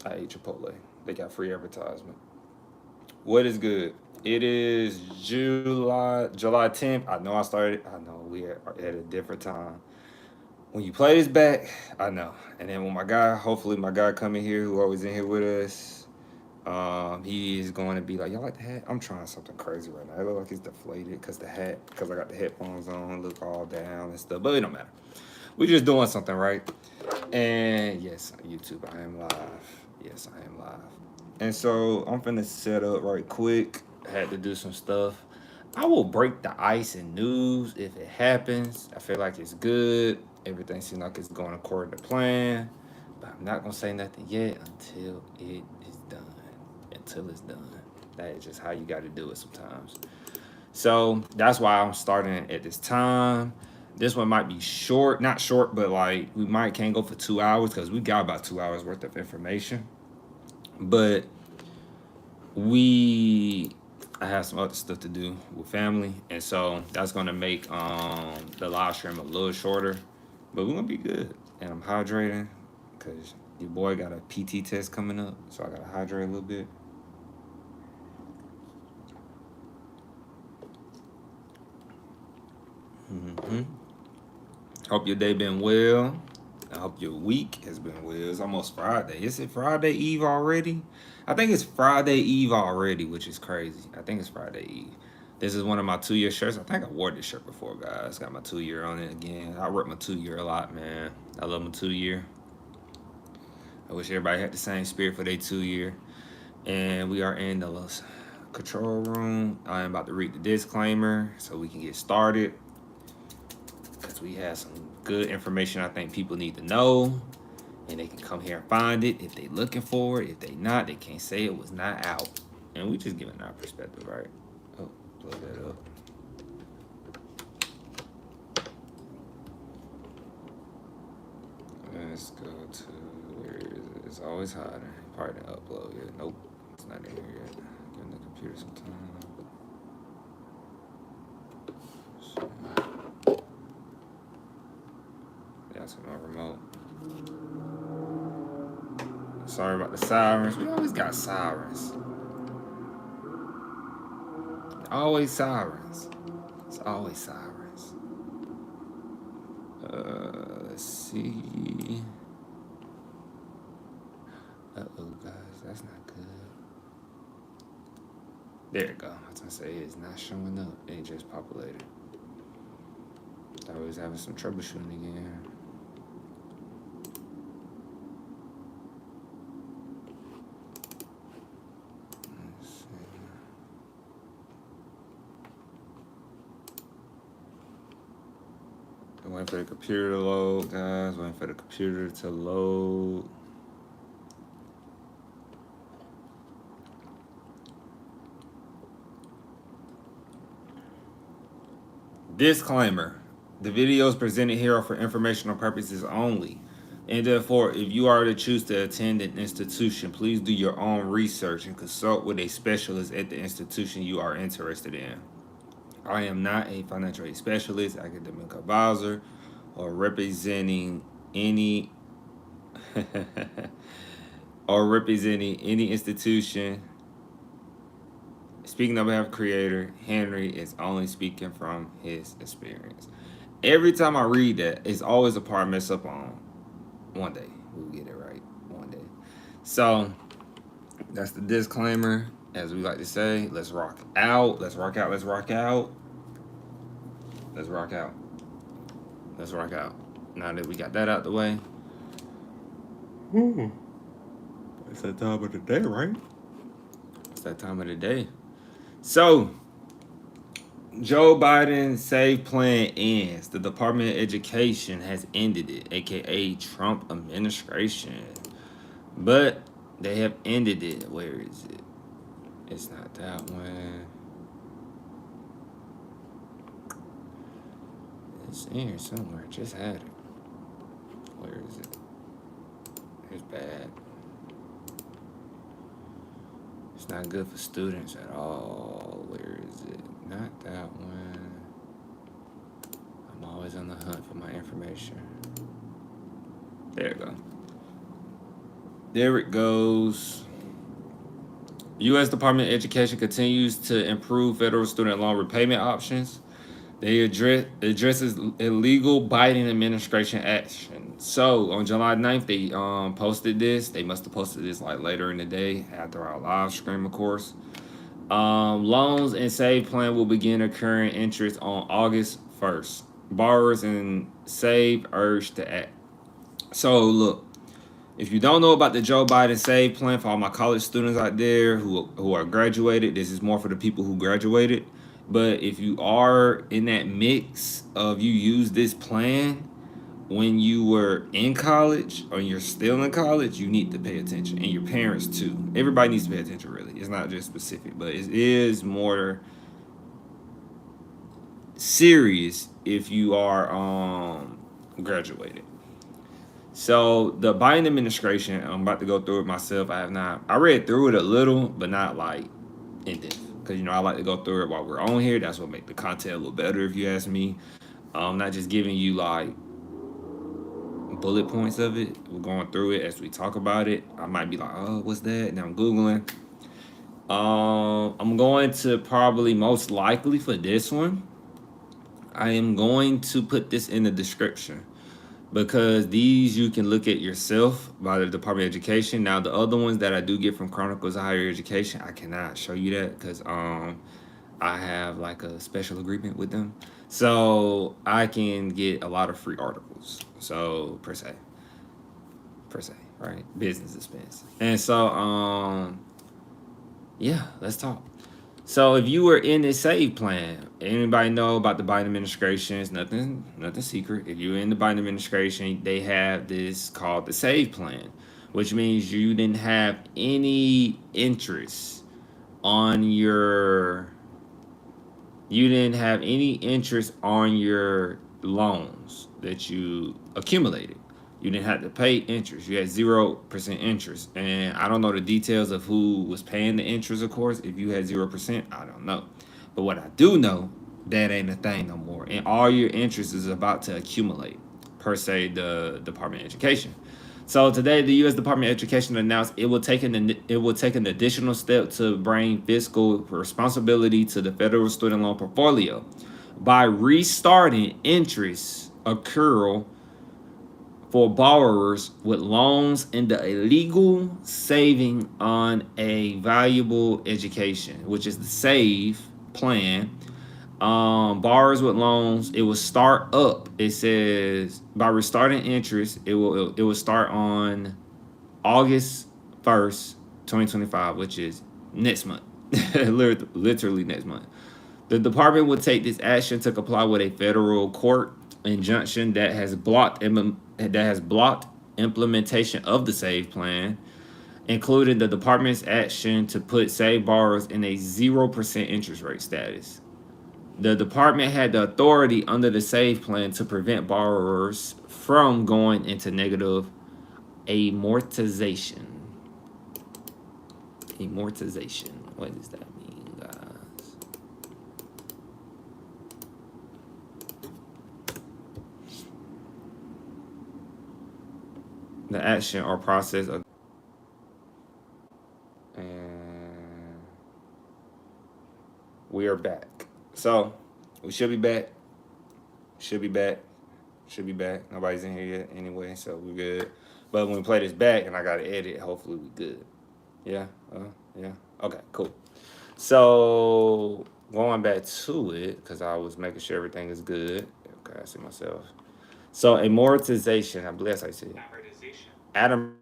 I ate Chipotle. They got free advertisement. What is good? It is July 10th. I know I started. I know we are at a different time. When you play this back, I know. And then when my guy, hopefully my guy coming here who always in here with us, he is going to be like, y'all like the hat? I'm trying something crazy right now. It look like it's deflated because I got the headphones on, look all down and stuff. But it don't matter. We're just doing something right. And yes, YouTube, I am live. Yes, I am live. And so I'm finna set up right quick. I had to do some stuff. I will break the ice in news if it happens. I feel like it's good. Everything seems like it's going according to plan. But I'm not gonna say nothing yet until it is done. Until it's done. That is just how you gotta do it sometimes. So that's why I'm starting at this time. This one might be short, not short, but like we might can't go for 2 hours because we got about 2 hours worth of information. But we I have some other stuff to do with family, and so that's gonna make the live stream a little shorter. But we're gonna be good. And I'm hydrating because your boy got a PT test coming up, so I gotta hydrate a little bit. hmm Hope your day been well. I hope your week has been well. It's almost Friday. Is it Friday Eve already? I think it's Friday Eve already, which is crazy. I think it's Friday Eve. This is one of my 2 year shirts. I think I wore this shirt before, guys. Got my 2 year on it again. I rep my 2 year a lot, man. I love my 2 year. I wish everybody had the same spirit for their 2 year. And we are in the control room. I am about to read the disclaimer so we can get started. Because we have some good information I think people need to know. And they can come here and find it if they looking for it. If they not, they can't say it was not out. And we just giving our perspective, right? Oh, blow that up. Let's go to where is it? It's always hiding. Probably didn't upload yet. Nope, it's not in here yet. Giving the computer some time. Yeah, that's my remote. Sorry about the sirens. We always got sirens. Always sirens. It's always sirens. Let's see. Uh-oh, guys. That's not good. There you go. I was going to say it's not showing up. It just populated. I was having some troubleshooting again. Waiting for the computer to load, guys. Waiting for the computer to load. Disclaimer. The videos presented here are for informational purposes only. And therefore, if you are to choose to attend an institution, please do your own research and consult with a specialist at the institution you are interested in. I am not a financial aid specialist, academic advisor, or representing any institution. Speaking on behalf of Creator, Henry is only speaking from his experience. Every time I read that, it's always a part I mess up on. One day we'll get it right. One day. So that's the disclaimer. As we like to say, let's rock out. Let's rock out. Let's rock out. Let's rock out. Let's rock out. Now that we got that out the way. It's that time of the day, right? It's that time of the day. So, Joe Biden Save Plan ends. The Department of Education has ended it, aka Trump administration. But they have ended it. Where is it? It's not that one. It's in here somewhere. Just had it. Where is it? It's bad. It's not good for students at all. Where is it? Not that one. I'm always on the hunt for my information. There you go. There it goes. U.S. Department of Education continues to improve federal student loan repayment options. They addresses illegal Biden administration action. So on July 9th, they posted this. They must have posted this like later in the day after our live stream, of course. Loans and save plan will begin accruing interest on August 1st. Borrowers and save urged to act. So look, if you don't know about the Joe Biden Save Plan, for all my college students out there who are graduated, this is more for the people who graduated. But if you are in that mix of you use this plan when you were in college or you're still in college, you need to pay attention. And your parents too. Everybody needs to pay attention, really. It's not just specific, but it is more serious if you are graduated. So the Biden administration, I'm about to go through it myself. I read through it a little, but not like in depth. Because, I like to go through it while we're on here. That's what make the content a little better, if you ask me. Not just giving you like bullet points of it. We're going through it as we talk about it. I might be like, oh, what's that? And I'm Googling. I'm going to probably most likely for this one, I am going to put this in the description. Because these you can look at yourself by the Department of Education. Now the other ones that I do get from Chronicles of Higher Education, I cannot show you that because I have like a special agreement with them, so I can get a lot of free articles. So per se, right? Business expense. And so yeah, let's talk. So if you were in this save plan, anybody know about the Biden administration? It's nothing secret. If you're in the Biden administration, they have this called the save plan, which means you didn't have any interest on your loans that you accumulated. You didn't have to pay interest. You had 0% interest. And I don't know the details of who was paying the interest, of course. If you had 0%, I don't know. But what I do know, that ain't a thing no more. And all your interest is about to accumulate, per se, the Department of Education. So today, the U.S. Department of Education announced it will take an additional step to bring fiscal responsibility to the federal student loan portfolio by restarting interest accrual for borrowers with loans in the illegal saving on a valuable education, which is the SAVE plan. Borrowers with loans, it will start up. It says by restarting interest, it will start on August 1st, 2025, which is next month. Literally next month. The department will take this action to comply with a federal court injunction that has blocked implementation of the SAVE plan, including the department's action to put SAVE borrowers in a 0% interest rate status. The department had the authority under the SAVE plan to prevent borrowers from going into negative amortization. Amortization. What does that mean, guys? The action or process of, and we are back. So we should be back. Should be back. Nobody's in here yet anyway, so we're good. But when we play this back and I gotta edit, hopefully we good. Yeah. Yeah. Okay. Cool. So going back to it, because I was making sure everything is good. Okay, I see myself. So amortization, I believe that's how you say it. Adam.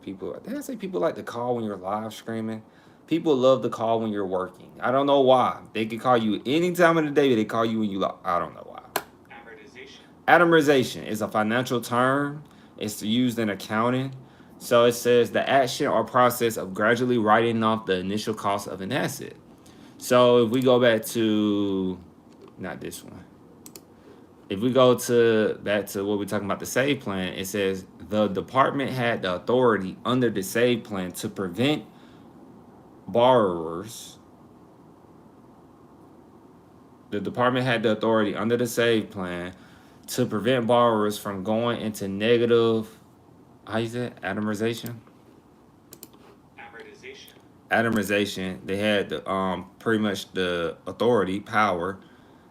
People, did I say people like to call when you're live streaming? People love to call when you're working. I don't know why. They can call you any time of the day, but they call you when you live. I don't know why. Amortization is a financial term. It's used in accounting. So it says the action or process of gradually writing off the initial cost of an asset. So if we go back to, not this one. If we go back to what we're talking about, the SAVE plan, it says the department had the authority under the SAVE plan to prevent borrowers. The department had the authority under the SAVE plan to prevent borrowers from going into negative, how you say it? Atomization. They had the pretty much the authority, power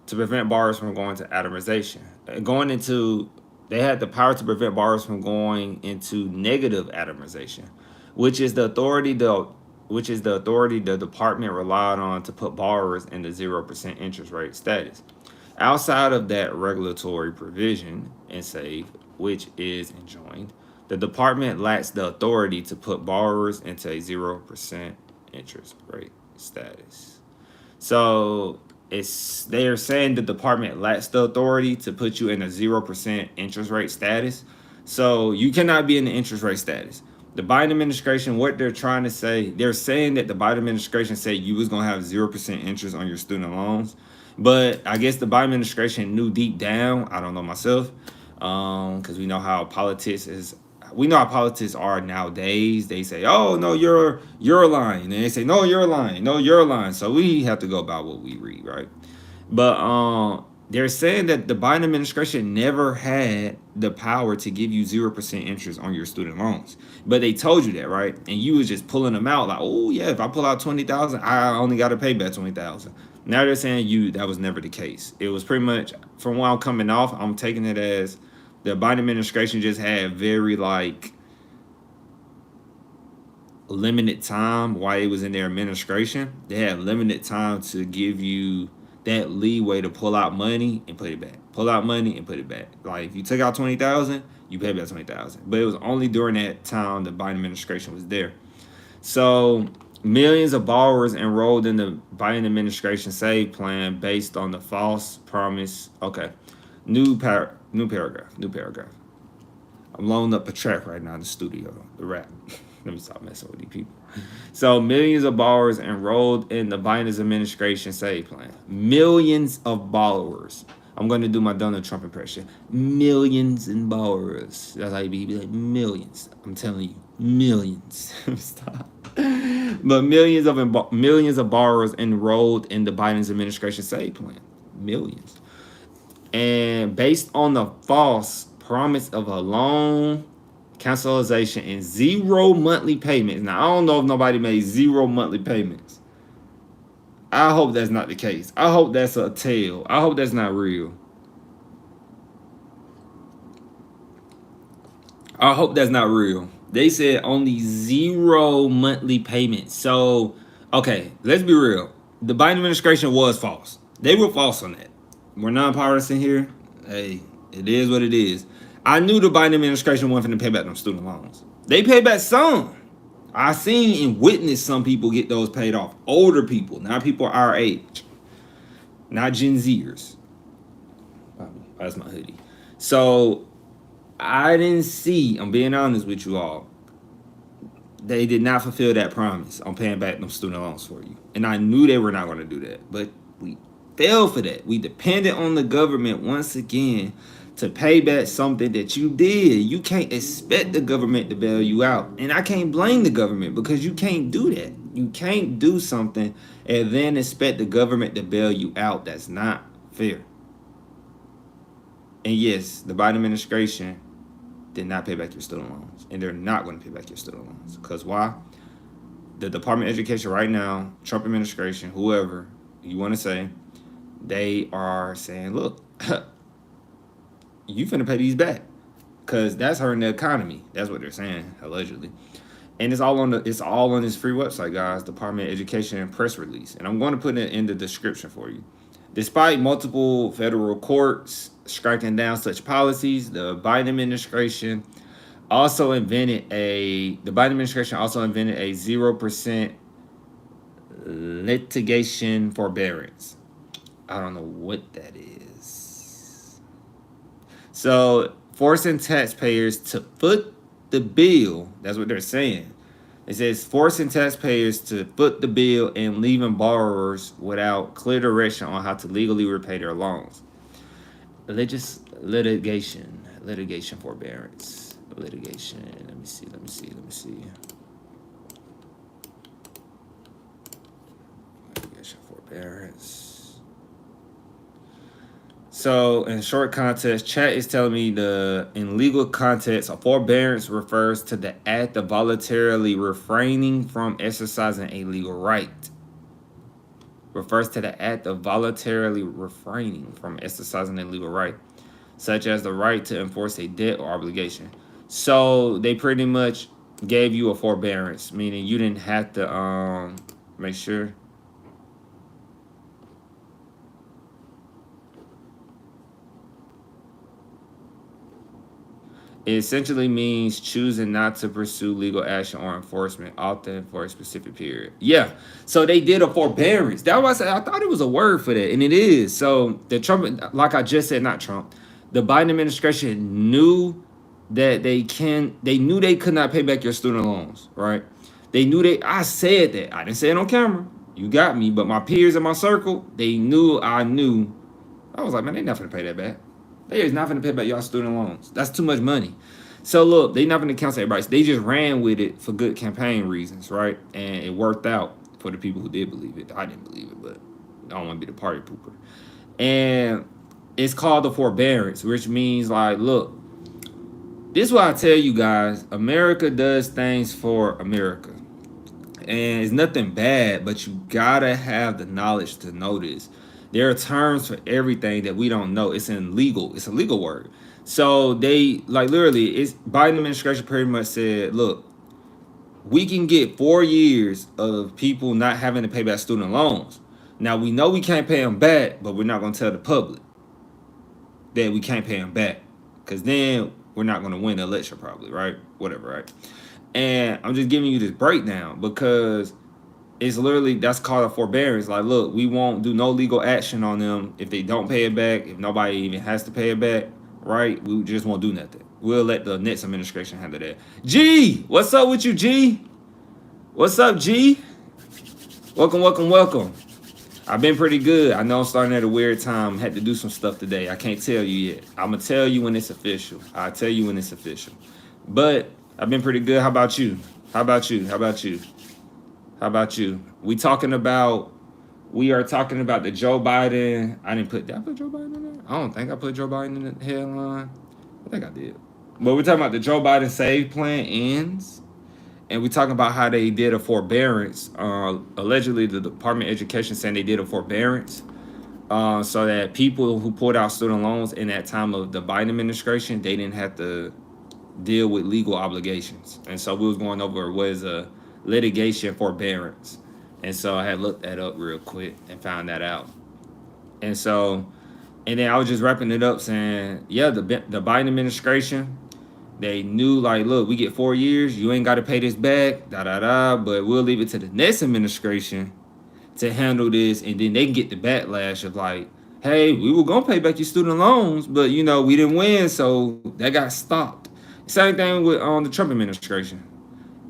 to prevent borrowers from going to atomization. Going into They had the power to prevent borrowers from going into negative atomization, which is the authority the department relied on to put borrowers in the 0% interest rate status. Outside of that regulatory provision and SAFE, which is enjoined, the department lacks the authority to put borrowers into a 0% interest rate status. So they're saying the department lacks the authority to put you in a 0% interest rate status. So you cannot be in the interest rate status. The Biden administration, what they're trying to say, they're saying that the Biden administration said you was gonna have 0% interest on your student loans. But I guess the Biden administration knew deep down, I don't know myself, because we know how politics are nowadays. They say, "Oh no, you're lying," and they say, "No, you're lying. No, you're lying." So we have to go by what we read, right? But they're saying that the Biden administration never had the power to give you 0% interest on your student loans, but they told you that, right? And you was just pulling them out like, "Oh yeah, if I pull out 20,000, I only got to pay back 20,000." Now they're saying that was never the case. It was pretty much, from what I'm coming off, I'm taking it as the Biden administration just had very limited time while it was in their administration. They had limited time to give you that leeway to pull out money and put it back. Pull out money and put it back. Like if you took out 20,000, you pay back 20,000. But it was only during that time the Biden administration was there. So millions of borrowers enrolled in the Biden administration SAVE plan based on the false promise. Okay, new paragraph. I'm loading up a track right now in the studio, the rap. Let me stop messing with these people. So millions of borrowers enrolled in the Biden administration SAVE plan. Millions of borrowers. I'm going to do my Donald Trump impression. Millions in borrowers. That's how you be like millions. I'm telling you, millions. Stop. But millions of borrowers enrolled in the Biden's administration SAVE plan. Millions. And based on the false promise of a loan cancellation and 0 monthly payments. Now, I don't know if nobody made 0 monthly payments. I hope that's not the case. I hope that's a tale. I hope that's not real. I hope that's not real. They said only 0 monthly payments. So, okay, let's be real. The Biden administration was false. They were false on that. We're nonpartisan here. Hey, it is what it is. I knew the Biden administration wasn't going to pay back them student loans. They paid back some. I seen and witnessed some people get those paid off. Older people, not people our age. Not Gen Zers. That's my hoodie. So, I didn't see, I'm being honest with you all, they did not fulfill that promise on paying back them student loans for you. And I knew they were not going to do that. But we fell for that. We depended on the government once again to pay back something that you did. You can't expect the government to bail you out. And I can't blame the government because you can't do that. You can't do something and then expect the government to bail you out. That's not fair. And yes, the Biden administration did not pay back your student loans. And they're not going to pay back your student loans. Because why? The Department of Education right now, Trump administration, whoever you want to say, they are saying, look, you finna pay these back. Because that's hurting the economy. That's what they're saying, allegedly. And it's all on this free website, guys, Department of Education press release. And I'm going to put it in the description for you. Despite multiple federal courts striking down such policies, the Biden administration also invented a 0% litigation forbearance. I don't know what that is. So forcing taxpayers to foot the bill, that's what they're saying. It says forcing taxpayers to foot the bill and leaving borrowers without clear direction on how to legally repay their loans. Litigation forbearance. Litigation. Let me see. Litigation forbearance. So in short context, chat is telling me in legal context, a forbearance refers to the act of voluntarily refraining from exercising a legal right. Refers to the act of voluntarily refraining from exercising a legal right, such as the right to enforce a debt or obligation. So they pretty much gave you a forbearance, meaning you didn't have to make sure. It essentially means choosing not to pursue legal action or enforcement, often for a specific period. Yeah. So they did a forbearance. That was I thought it was a word for that, and it is. So the Trump, like I just said, not Trump, the Biden administration knew that they knew they could not pay back your student loans, right? They knew I said that. I didn't say it on camera. You got me. But my peers in my circle, they knew I knew. I was like, man, they not gonna pay that back. They is not gonna pay back y'all student loans. That's too much money. So look, they not gonna cancel everybody. They just ran with it for good campaign reasons, right? And it worked out for the people who did believe it. I didn't believe it, but I don't want to be the party pooper. And it's called the forbearance, which means like, look, this is what I tell you guys. America does things for America. And it's nothing bad, but you gotta have the knowledge to know this. There are terms for everything that we don't know. It's in legal. It's a legal word. So they like literally, it's Biden administration pretty much said, look, we can get 4 years of people not having to pay back student loans. Now we know we can't pay them back, but we're not gonna tell the public that we can't pay them back, because then we're not gonna win the election probably, right? Whatever, right? And I'm just giving you this breakdown because it's literally, that's called a forbearance. Like, look, we won't do no legal action on them if they don't pay it back, if nobody even has to pay it back, right? We just won't do nothing. We'll let the next administration handle that. G, what's up with you, G? What's up, G? Welcome, welcome, welcome. I've been pretty good. I know I'm starting at a weird time. Had to do some stuff today. I can't tell you yet. I'm going to tell you when it's official. I'll tell you when it's official. But I've been pretty good. How about you? How about you? How about you? How about you? We are talking about the Joe Biden. Did I put Joe Biden in there? I don't think I put Joe Biden in the headline. I think I did. But we're talking about the Joe Biden Save Plan ends. And we're talking about how they did a forbearance. Allegedly, the Department of Education saying they did a forbearance so that people who pulled out student loans in that time of the Biden administration, they didn't have to deal with legal obligations. And so we was going over what is a litigation forbearance. And so I had looked that up real quick and found that out. And then I was just wrapping it up saying, yeah, the Biden administration, they knew like, look, we get 4 years, you ain't got to pay this back, but we'll leave it to the next administration to handle this, and then they can get the backlash of like, hey, we were gonna pay back your student loans, but we didn't win, so that got stopped. Same thing with the Trump administration.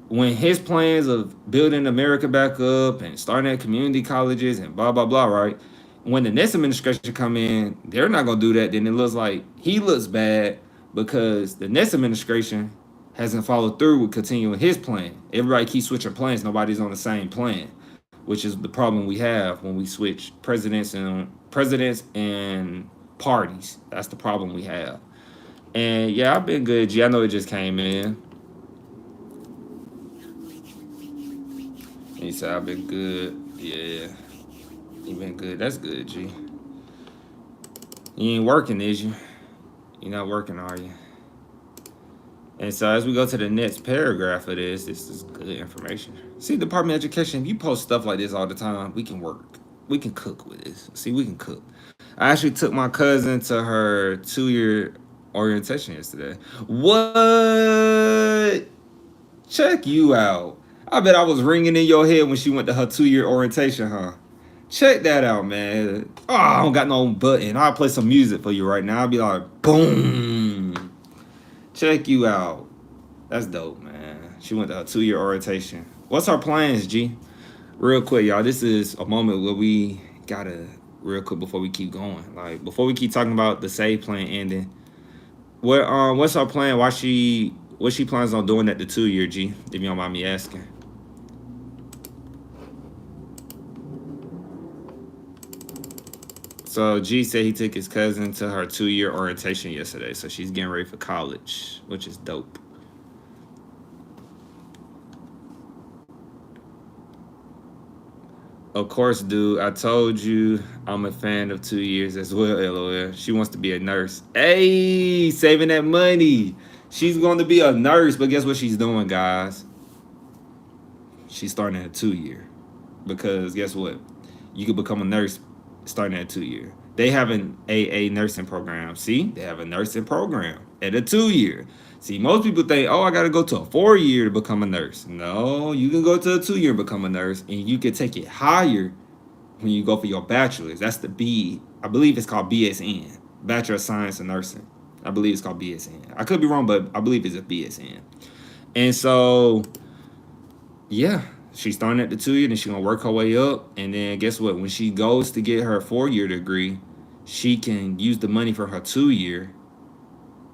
When his plans of building America back up and starting at community colleges and blah, blah, blah, right? When the next administration come in, they're not going to do that. Then it looks like he looks bad because the next administration hasn't followed through with continuing his plan. Everybody keeps switching plans. Nobody's on the same plan, which is the problem we have when we switch presidents and parties. That's the problem we have. And yeah, I've been good, G. I know it just came in. He said, I've been good. Yeah. You been good. That's good, G. You ain't working, is you? You're not working, are you? And so as we go to the next paragraph of this is good information. See, Department of Education, if you post stuff like this all the time, we can work. We can cook with this. See, we can cook. I actually took my cousin to her 2-year orientation yesterday. What? Check you out. I bet I was ringing in your head when she went to her 2-year orientation, huh? Check that out, man. Oh, I don't got no button. I'll play some music for you right now. I'll be like, boom. Check you out. That's dope, man. She went to her 2-year orientation. What's our plans, G? Real quick, y'all. This is a moment where we gotta, real quick before we keep going. Like, before we keep talking about the save plan ending. What's our plan? What she plans on doing at the 2-year, G? If you don't mind me asking. So G said he took his cousin to her 2-year orientation yesterday. So she's getting ready for college, which is dope. Of course, dude. I told you I'm a fan of 2 years as well, LOL. She wants to be a nurse. Hey, saving that money. She's going to be a nurse, but guess what she's doing, guys? She's starting at a 2-year. Because guess what? You could become a nurse starting at 2-year. They have an AA nursing program. See, they have a nursing program at a 2-year. See, most people think, oh, I got to go to a 4-year to become a nurse. No, you can go to a 2-year and become a nurse, and you can take it higher when you go for your bachelor's. That's the B. I believe it's called BSN, Bachelor of Science in Nursing. I believe it's called BSN. I could be wrong, but I believe it's a BSN. And so, yeah, she's starting at the 2-year, then she's gonna work her way up, and then guess what? When she goes to get her 4-year degree, she can use the money for her 2-year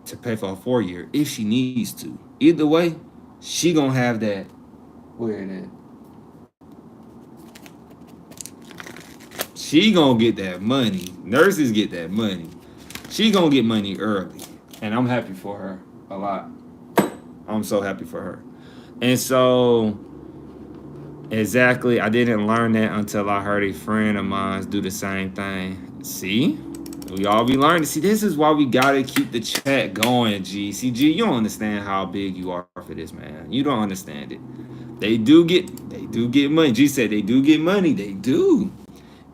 to pay for her 4-year if she needs to. Either way, she gonna have that. Where it at? She gonna get that money. Nurses get that money. She gonna get money early, and I'm happy for her a lot. I'm so happy for her, and so. Exactly. I didn't learn that until I heard a friend of mine do the same thing. See? We all be learning. See, this is why we gotta keep the chat going, G. See, G, you don't understand how big you are for this, man. You don't understand it. They do get money. G said they do get money. They do.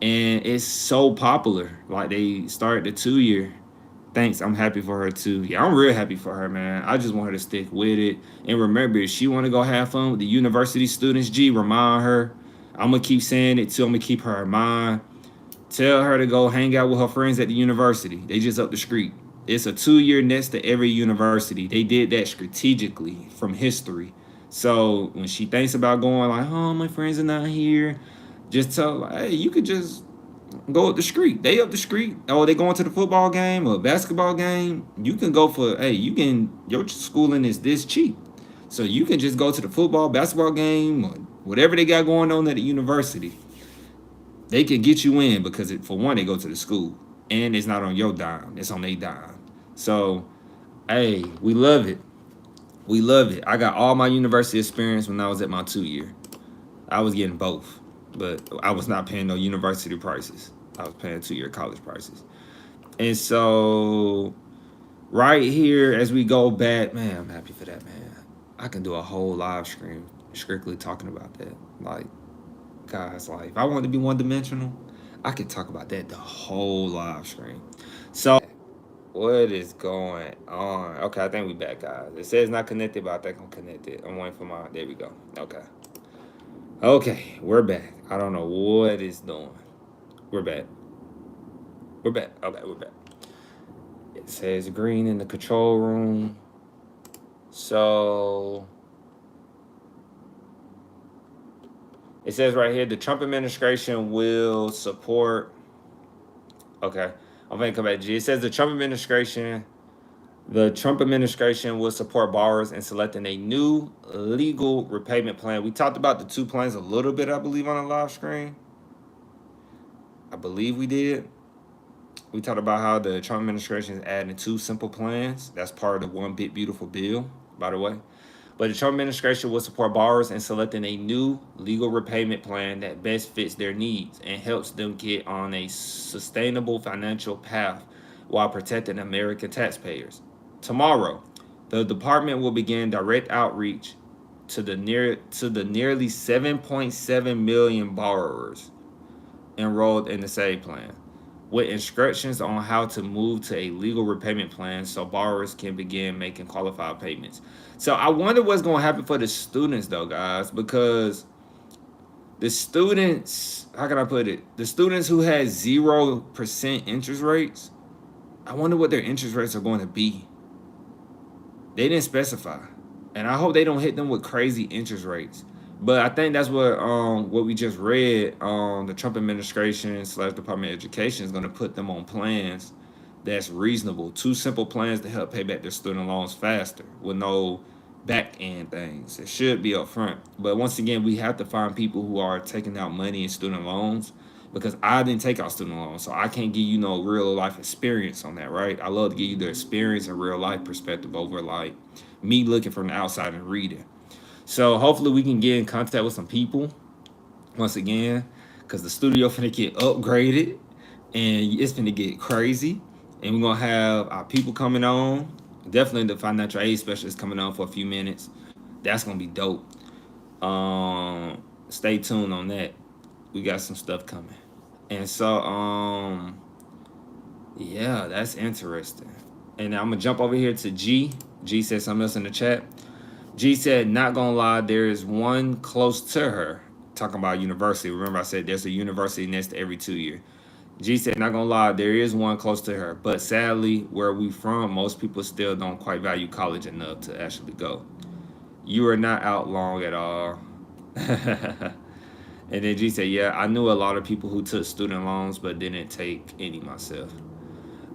And it's so popular. Like they started the 2-year. Thanks. I'm happy for her too. Yeah, I'm real happy for her, man. I just want her to stick with it. And remember, if she want to go have fun with the university students, G, remind her. I'm going to keep saying it too. I'm going to keep her in mind. Tell her to go hang out with her friends at the university. They just up the street. It's a 2-year next to every university. They did that strategically from history. So when she thinks about going like, oh, my friends are not here, just tell her, hey, you could just go up the street. They up the street. Oh, they going to the football game or basketball game. You can go for, hey, you can, your schooling is this cheap. So you can just go to the football, basketball game, or whatever they got going on at the university. They can get you in because, for one, they go to the school. And it's not on your dime. It's on their dime. So, hey, we love it. We love it. I got all my university experience when I was at my 2-year. I was getting both. But I was not paying no university prices. I was paying 2-year college prices. And so, right here, as we go back, man, I'm happy for that, man. I can do a whole live stream strictly talking about that. Like, guys, like, if I wanted to be one-dimensional, I could talk about that the whole live stream. So, what is going on? Okay, I think we back, guys. It says not connected, but I think I'm connected. I'm waiting for my, there we go. Okay, we're back. I don't know what it's doing. We're back. Okay, we're back. It says green in the control room. So it says right here, the Trump administration will support. Okay, I'm going to come back to G. It says the Trump administration will support borrowers in selecting a new legal repayment plan. We talked about the two plans a little bit, I believe, on the live screen. I believe we did. We talked about how the Trump administration is adding 2 simple plans. That's part of the One Big Beautiful Bill, by the way. But the Trump administration will support borrowers in selecting a new legal repayment plan that best fits their needs and helps them get on a sustainable financial path while protecting American taxpayers. Tomorrow, the department will begin direct outreach to the nearly 7.7 million borrowers enrolled in the SAVE plan, with instructions on how to move to a legal repayment plan so borrowers can begin making qualified payments. So I wonder what's going to happen for the students, though, guys, because the students, how can I put it? The students who had 0% interest rates, I wonder what their interest rates are going to be. They didn't specify. And I hope they don't hit them with crazy interest rates. But I think that's what we just read. The Trump administration / Department of Education is going to put them on plans that's reasonable. 2 simple plans to help pay back their student loans faster with no back end things. It should be up front. But once again, we have to find people who are taking out money in student loans because I didn't take out student loans, so I can't give you no real life experience on that, right? I love to give you the experience and real life perspective over like me looking from the outside and reading. So hopefully we can get in contact with some people once again, because the studio finna get upgraded and it's finna get crazy. And we're gonna have our people coming on. Definitely the financial aid specialist coming on for a few minutes. That's gonna be dope. Stay tuned on that. We got some stuff coming. And so yeah, that's interesting. And I'm gonna jump over here to G. G said something else in the chat. G said, not gonna lie, there is one close to her. Talking about university. Remember I said there's a university next to every 2 year. G said, not gonna lie, there is one close to her. But sadly, where we from, most people still don't quite value college enough to actually go. You are not out long at all. And then G said, yeah, I knew a lot of people who took student loans but didn't take any myself.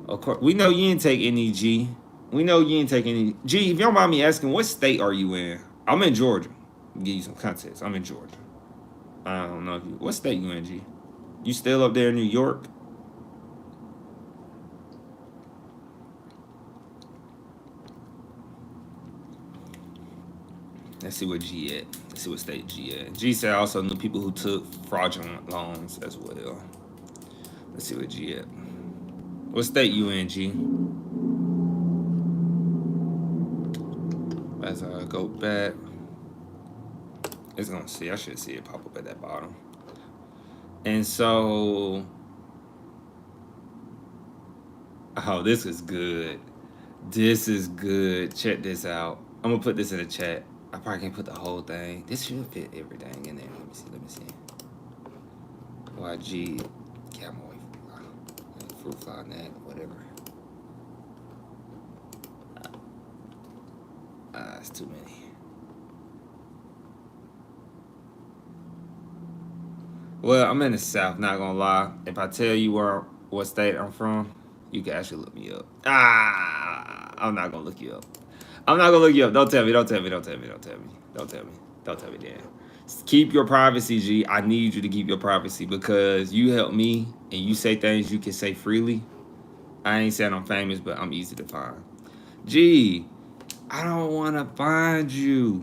Of course, we know you didn't take any, G. We know you didn't take any. G, if you don't mind me asking, what state are you in? I'm in Georgia. I'll give you some context. I'm in Georgia. I don't know if you. What state you in, G? You still up there in New York? Let's see where G at. Let's see what state G at. G said I also knew people who took fraudulent loans as well. Let's see where G at. What state you in, G? As I go back, it's gonna see. I should see it pop up at that bottom. And so, oh, this is good. This is good. Check this out. I'm gonna put this in the chat. I probably can't put the whole thing. This should fit everything in there. Let me see. Let me see. YG, camel, fruit fly, net, whatever. It's too many. Well, I'm in the South, not gonna lie. If I tell you what state I'm from, you can actually look me up. I'm not gonna look you up. I'm not gonna look you up. Don't tell me. Don't tell me. Don't tell me. Don't tell me. Don't tell me. Don't tell me, Dan. Keep your privacy, G. I need you to keep your privacy because you help me and you say things you can say freely. I ain't saying I'm famous, but I'm easy to find. G, I don't want to find you.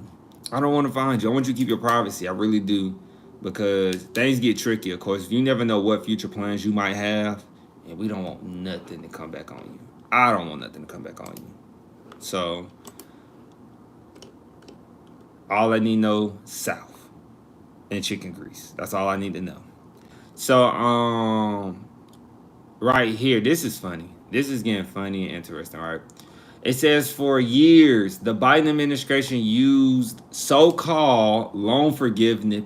I don't want to find you. I want you to keep your privacy. I really do. Because things get tricky, of course. You never know what future plans you might have. And we don't want nothing to come back on you. I don't want nothing to come back on you. So, all I need to know, South. And chicken grease. That's all I need to know. So, right here, this is funny. This is getting funny and interesting, right? It says for years, the Biden administration used so-called loan forgiveness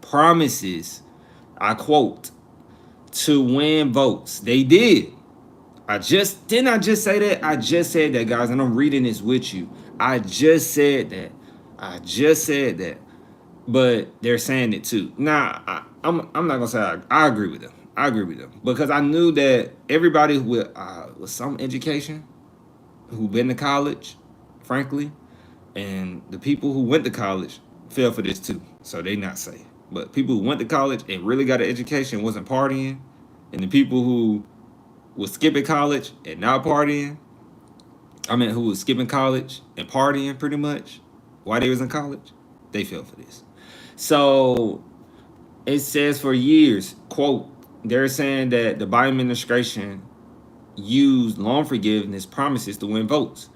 promises, I quote, to win votes. They did. Didn't I just say that? I just said that, guys, and I'm reading this with you. I just said that. But they're saying it too. Now, I'm not gonna say I agree with them. I agree with them because I knew that everybody with some education who been to college, frankly, and the people who went to college fell for this too. So they not safe. But people who went to college and really got an education wasn't partying, and the people who was skipping college and not partying, who was skipping college and partying pretty much while they was in college, they fell for this. So it says for years, quote, they're saying that the Biden administration used loan forgiveness promises to win votes.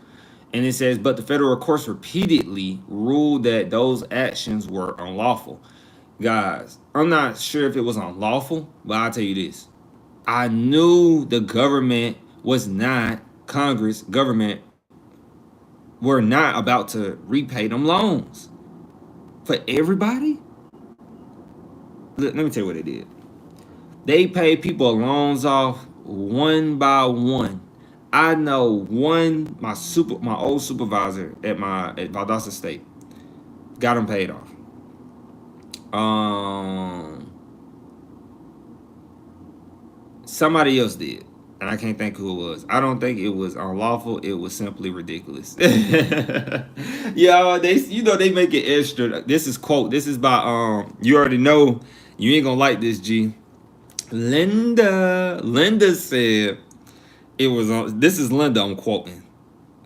And it says, but the federal courts repeatedly ruled that those actions were unlawful. Guys, I'm not sure if it was unlawful, but I'll tell you this. I knew the government was not, Congress, government, were not about to repay them loans. For everybody? Let me tell you what they did. They paid people loans off one by one. I know my old supervisor at Valdosta State got them paid off. Somebody else did, and I can't think who it was. I don't think it was unlawful. It was simply ridiculous. Yeah, they make it extra. This is quote. This is by you already know You ain't gonna like this, G. Linda said it was on. This is Linda I'm quoting.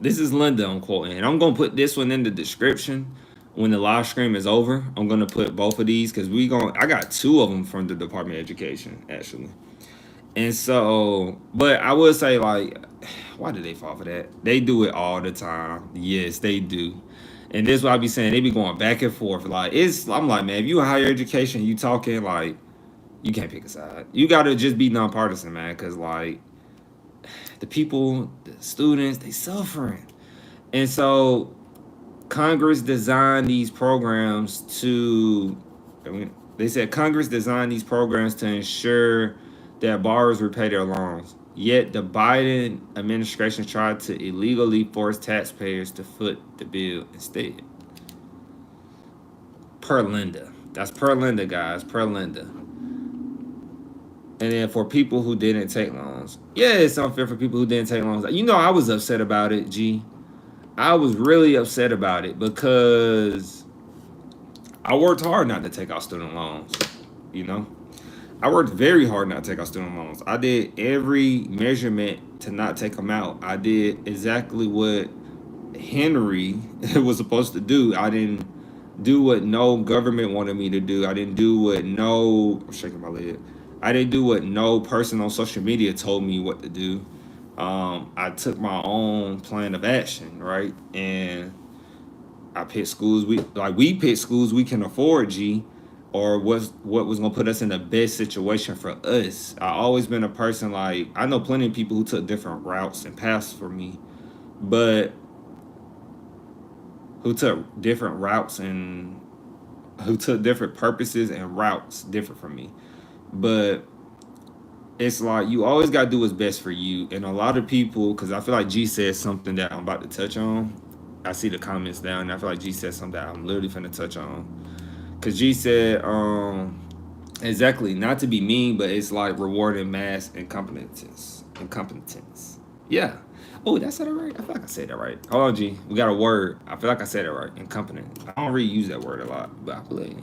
This is Linda I'm quoting. And I'm gonna put this one in the description when the live stream is over. I'm gonna put both of these because I got two of them from the Department of Education, actually. And so, but I would say, like, why do they fall for that? They do it all the time. Yes, they do. And this is what I be saying. They be going back and forth. Like, I'm like, man, if you in higher education, you talking, like, you can't pick a side. You gotta just be nonpartisan, man. Cause like the people, the students, they suffering. And so Congress designed these programs to, they said Congress designed these programs to ensure that borrowers repay their loans. Yet the Biden administration tried to illegally force taxpayers to foot the bill instead. Per Linda. That's per Linda, guys. Per Linda. And then for people who didn't take loans, yeah, it's unfair for people who didn't take loans. You know, I was upset about it, G. I was really upset about it because I worked hard not to take out student loans. You know, I worked very hard not to take out student loans. I did every measurement to not take them out. I did exactly what Henry was supposed to do. I didn't do what no government wanted me to do. I didn't do what no. I'm shaking my leg. I didn't do what no person on social media told me what to do. I took my own plan of action, right? And I picked schools we picked schools we can afford, G, or what was gonna put us in the best situation for us. I always been a person like I know plenty of people who took different routes and paths for me, but who took different routes and who took different purposes and routes different from me. But it's like you always gotta do what's best for you. And a lot of people, because I feel like G said something that I'm about to touch on. I see the comments down, and I feel like G said something that I'm literally finna touch on. Cause G said, exactly, not to be mean, but it's like rewarding mass incompetence. Incompetence. Yeah. Oh, did I say that right? I feel like I said that right. Hold on, G. We got a word. I feel like I said it right. Incompetent. I don't really use that word a lot, but I believe.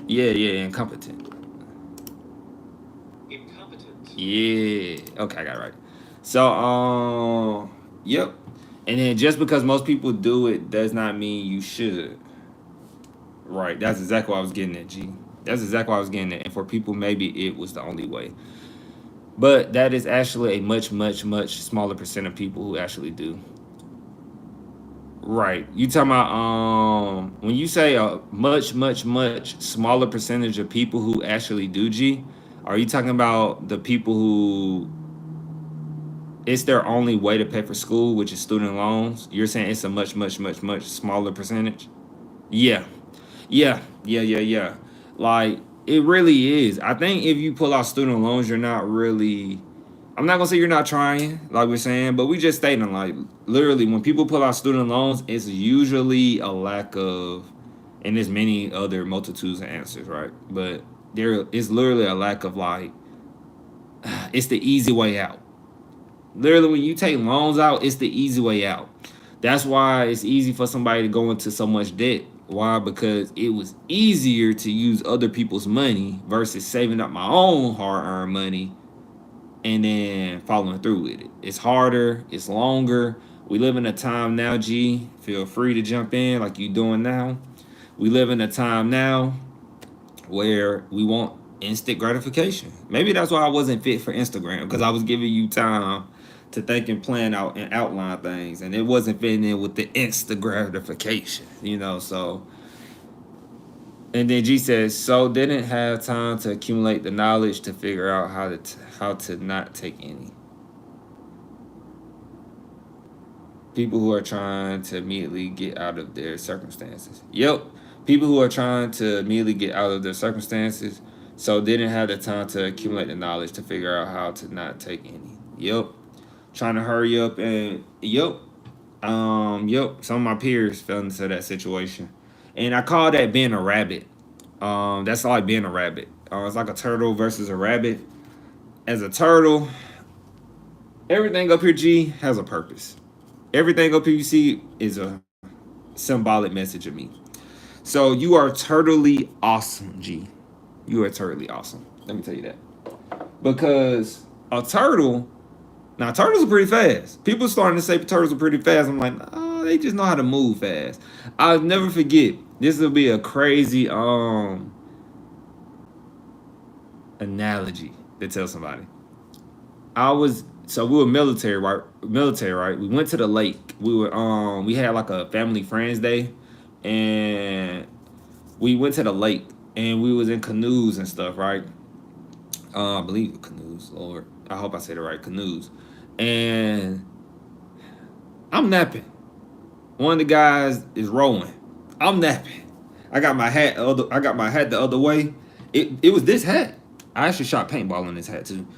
Yeah, incompetent. Incompetent. Yeah. Okay, I got it right. So, yep. And then just because most people do it does not mean you should. Right. That's exactly what I was getting at, G. That's exactly what I was getting at. And for people, maybe it was the only way. But that is actually a much, much, much smaller percent of people who actually do. Right. You talking about when you say a much, much, much smaller percentage of people who actually do, G, are you talking about the people who it's their only way to pay for school, which is student loans? You're saying it's a much, much, much, much smaller percentage? Yeah. Yeah. Like it really is. I think if you pull out student loans, you're not really. I'm not gonna say you're not trying, like we're saying, but we just stating like literally when people pull out student loans, it's usually a lack of, and there's many other multitudes of answers, right? But there is literally a lack of like, it's the easy way out. Literally, when you take loans out, it's the easy way out. That's why it's easy for somebody to go into so much debt. Why? Because it was easier to use other people's money versus saving up my own hard-earned money and then following through with it. It's harder. It's longer. We live in a time now, G. Feel free to jump in like you doing now. We live in a time now where we want instant gratification. Maybe that's why I wasn't fit for Instagram because I was giving you time to think and plan out and outline things, and it wasn't fitting in with the instant gratification, so. And then G says, so didn't have time to accumulate the knowledge to figure out how to not take any. People who are trying to immediately get out of their circumstances. Yep. People who are trying to immediately get out of their circumstances, so didn't have the time to accumulate the knowledge to figure out how to not take any. Yep. Trying to hurry up and yep. Some of my peers fell into that situation. And I call that being a rabbit. That's like being a rabbit. It's like a turtle versus a rabbit. As a turtle, everything up here, G, has a purpose. Everything up here you see is a symbolic message of me. So you are totally awesome, G. You are totally awesome. Let me tell you that. Because a turtle, now turtles are pretty fast. People starting to say turtles are pretty fast. I'm like, oh, they just know how to move fast. I'll never forget. This will be a crazy analogy to tell somebody. We were military, right? Military, right? We went to the lake. We had like a family friends day, and we went to the lake, and we was in canoes and stuff, right? I believe canoes. Lord, I hope I said it right. Canoes, and I'm napping. One of the guys is rowing. I'm napping. I got my hat the other way. It was this hat. I actually shot paintball in this hat too.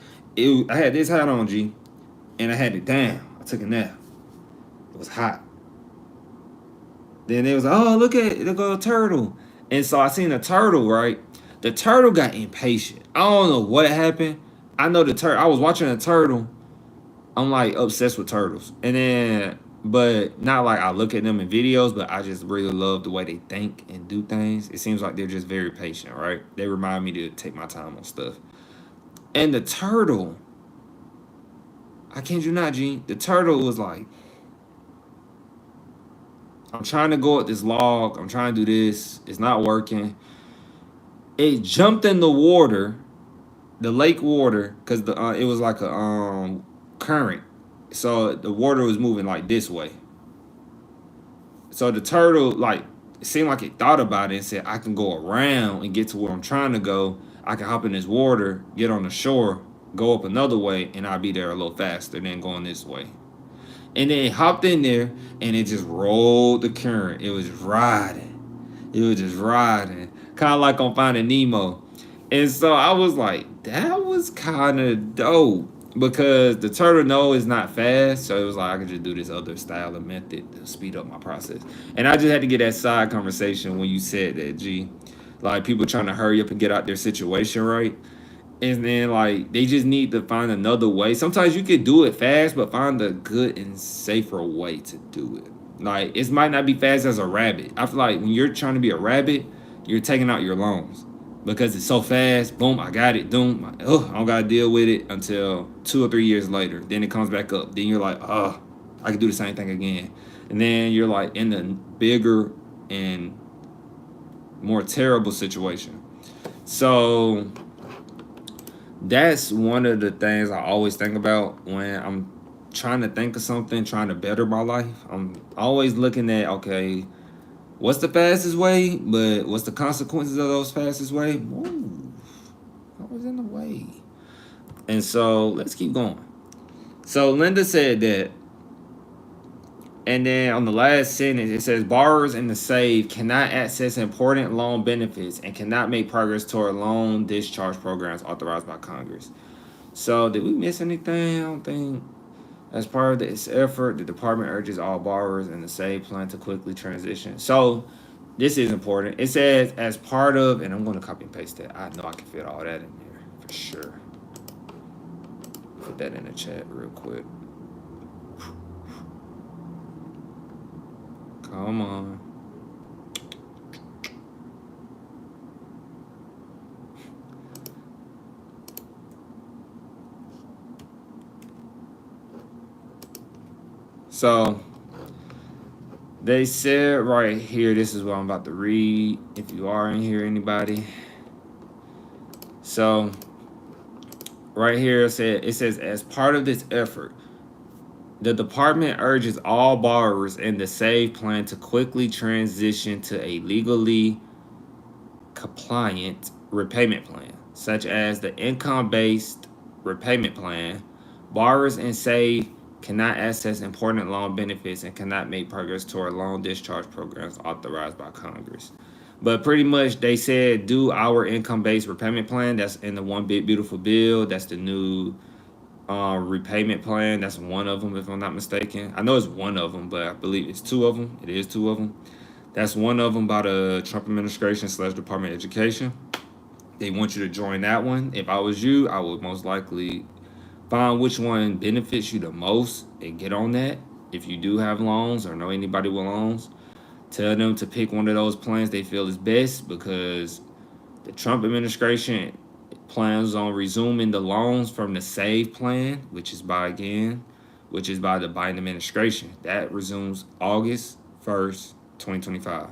I had this hat on, G, and I had it down. I took a nap. It was hot. Then it was like, oh, look at a turtle. And so I seen a turtle, right? The turtle got impatient. I don't know what happened. I know the turtle. I was watching a turtle. I'm like obsessed with turtles. And then, but not like I look at them in videos, but I just really love the way they think and do things. It seems like they're just very patient, right? They remind me to take my time on stuff. And the turtle, I kid you not, G, the turtle was like, I'm trying to go at this log. I'm trying to do this. It's not working. It jumped in the water, the lake water, because it was like a current. So the water was moving like this way. So the turtle, like, it seemed like it thought about it and said, I can go around and get to where I'm trying to go. I can hop in this water, get on the shore, go up another way, and I'll be there a little faster than going this way. And then it hopped in there and it just rolled the current. It was just riding. It was just riding. Kind of like on Finding Nemo. And so I was like, that was kind of dope. Because the turtle is not fast. So it was like I could just do this other style of method to speed up my process. And I just had to get that side conversation when you said that, G. Like people trying to hurry up and get out their situation right. And then like they just need to find another way. Sometimes you could do it fast, but find a good and safer way to do it. Like it might not be fast as a rabbit. I feel like when you're trying to be a rabbit, you're taking out your lungs because it's so fast. Boom, I got it. Boom, I don't gotta deal with it until 2 or 3 years later. Then it comes back up. Then you're like, oh, I can do the same thing again. And then you're like in the bigger and more terrible situation. So that's one of the things I always think about when I'm trying to think of something, trying to better my life. I'm always looking at, okay, what's the fastest way, but what's the consequences of those fastest way? Whoa, I was in the way. And so let's keep going. So Linda said that, and then on the last sentence, it says borrowers in the SAVE cannot access important loan benefits and cannot make progress toward loan discharge programs authorized by Congress. So did we miss anything? I don't think. As part of this effort, the department urges all borrowers in the SAVE plan to quickly transition. So this is important. It says as part of, and I'm going to copy and paste that. I know I can fit all that in there for sure. Put that in the chat real quick. Come on. So they said right here, this is what I'm about to read. If you are in here, anybody. So right here it says as part of this effort, the department urges all borrowers in the SAVE plan to quickly transition to a legally compliant repayment plan, such as the income-based repayment plan. Borrowers in SAVE cannot access important loan benefits and cannot make progress toward loan discharge programs authorized by Congress. But pretty much they said do our income-based repayment plan. That's in the One Big Beautiful Bill. That's the new repayment plan. That's one of them, if I'm not mistaken. I know it's one of them, but I believe it's two of them. It is two of them. That's one of them by the Trump administration / Department of Education. They want you to join that one. If I was you, I would most likely find which one benefits you the most and get on that. If you do have loans or know anybody with loans, Tell them to pick one of those plans they feel is best, because the Trump administration plans on resuming the loans from the SAVE plan, which is by the Biden administration. That resumes August 1st, 2025.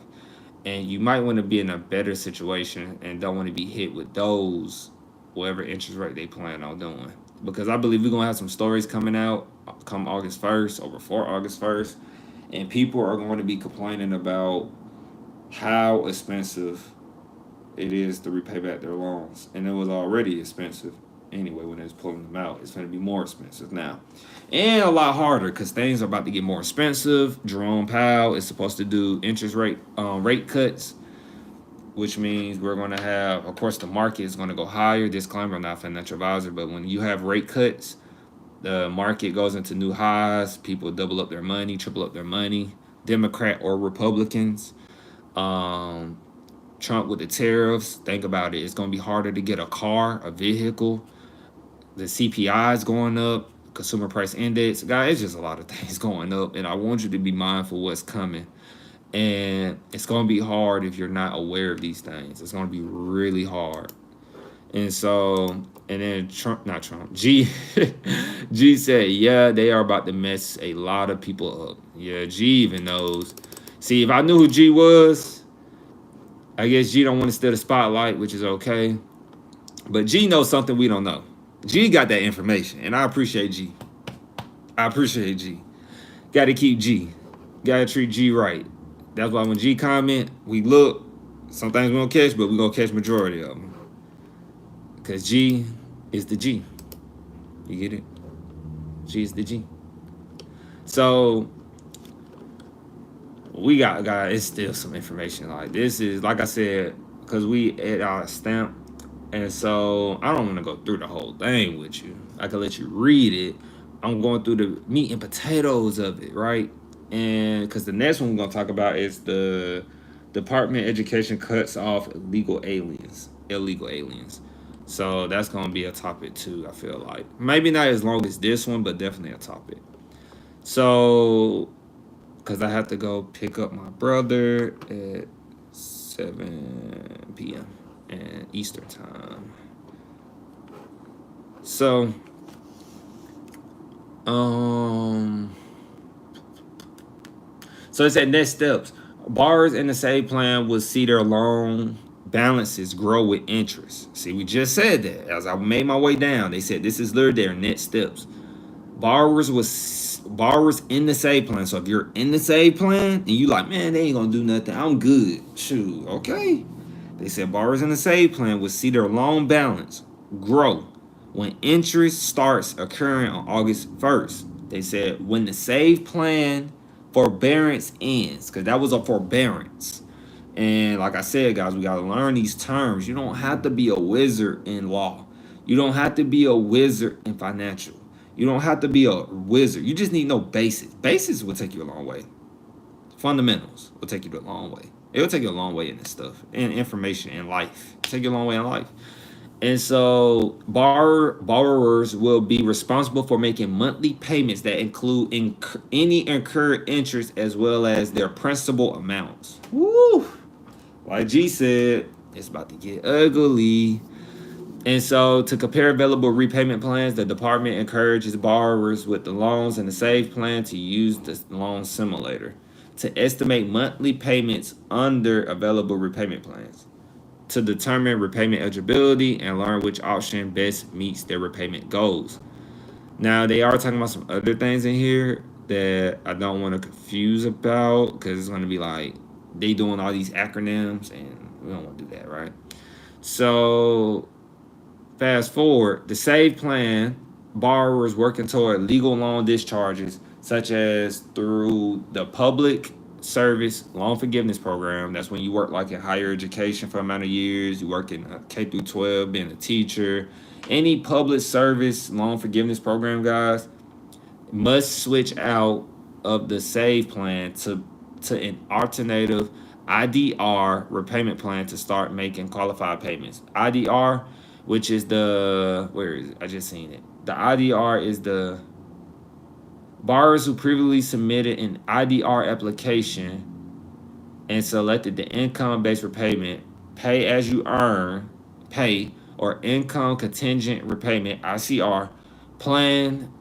And you might want to be in a better situation and don't want to be hit with those, whatever interest rate they plan on doing. Because I believe we're going to have some stories coming out come August 1st or before August 1st. And people are going to be complaining about how expensive it is to repay back their loans. And it was already expensive anyway when they was pulling them out. It's going to be more expensive now. And a lot harder, because things are about to get more expensive. Jerome Powell is supposed to do interest rate cuts, which means we're going to have, of course, the market is going to go higher. Disclaimer, I'm not a financial advisor, but when you have rate cuts, the market goes into new highs. People double up their money, triple up their money, Democrat or Republicans. Trump with the tariffs, think about it. It's going to be harder to get a car, a vehicle. The CPI is going up, consumer price index. Guys, it's just a lot of things going up, and I want you to be mindful what's coming. And it's going to be hard if you're not aware of these things. It's going to be really hard. And so, and then G said, yeah, they are about to mess a lot of people up. Yeah, G even knows. See, if I knew who G was, I guess G don't want to steal the spotlight, which is okay. But G knows something we don't know. G got that information, and I appreciate G. Got to keep G. Got to treat G right. That's why when G comment, we look. Some things we don't catch, but we going to catch majority of them. Because G is the G. You get it? G is the G. So, we got, it's still some information. Like, this is, like I said, because we at our stamp. And so, I don't want to go through the whole thing with you. I can let you read it. I'm going through the meat and potatoes of it, right? And because the next one we're going to talk about is the Department of Education cuts off illegal aliens. So that's going to be a topic too, I feel like. Maybe not as long as this one, but definitely a topic. So, because I have to go pick up my brother at 7 p.m. and Eastern time. So, so it said next steps. Borrowers in the SAVE plan will see their loan balances grow with interest. See, we just said that. As I made my way down, they said this is literally their next steps. Borrowers in the SAVE plan. So if you're in the SAVE plan and you like, man, they ain't gonna do nothing, I'm good. Shoot, okay. They said borrowers in the SAVE plan will see their loan balance grow when interest starts occurring on August 1st. They said when the SAVE plan forbearance ends, because that was a forbearance. And like I said, guys, we got to learn these terms. You don't have to be a wizard in law. You don't have to be a wizard in financial. You don't have to be a wizard. You just need to know basics. Basics will take you a long way. Fundamentals will take you a long way. It will take you a long way in this stuff, in information, in life. It'll take you a long way in life. And so borrowers will be responsible for making monthly payments that include any incurred interest as well as their principal amounts. Woo! Like G said, it's about to get ugly. And so to compare available repayment plans, the department encourages borrowers with the loans and the SAVE plan to use the loan simulator to estimate monthly payments under available repayment plans, to determine repayment eligibility and learn which option best meets their repayment goals. Now, they are talking about some other things in here that I don't want to confuse about, because it's going to be like they doing all these acronyms, and we don't want to do that, right? So, fast forward, the SAVE plan, borrowers working toward legal loan discharges, such as through the Public Service Loan Forgiveness Program. That's when you work like in higher education for a amount of years. You work in K-12, being a teacher. Any public service loan forgiveness program, guys, must switch out of the SAVE plan to an alternative IDR repayment plan to start making qualified payments. IDR, which is where is it? I just seen it. The IDR is the borrowers who previously submitted an IDR application and selected the income-based repayment, pay as you earn, pay, or income contingent repayment, ICR, plan.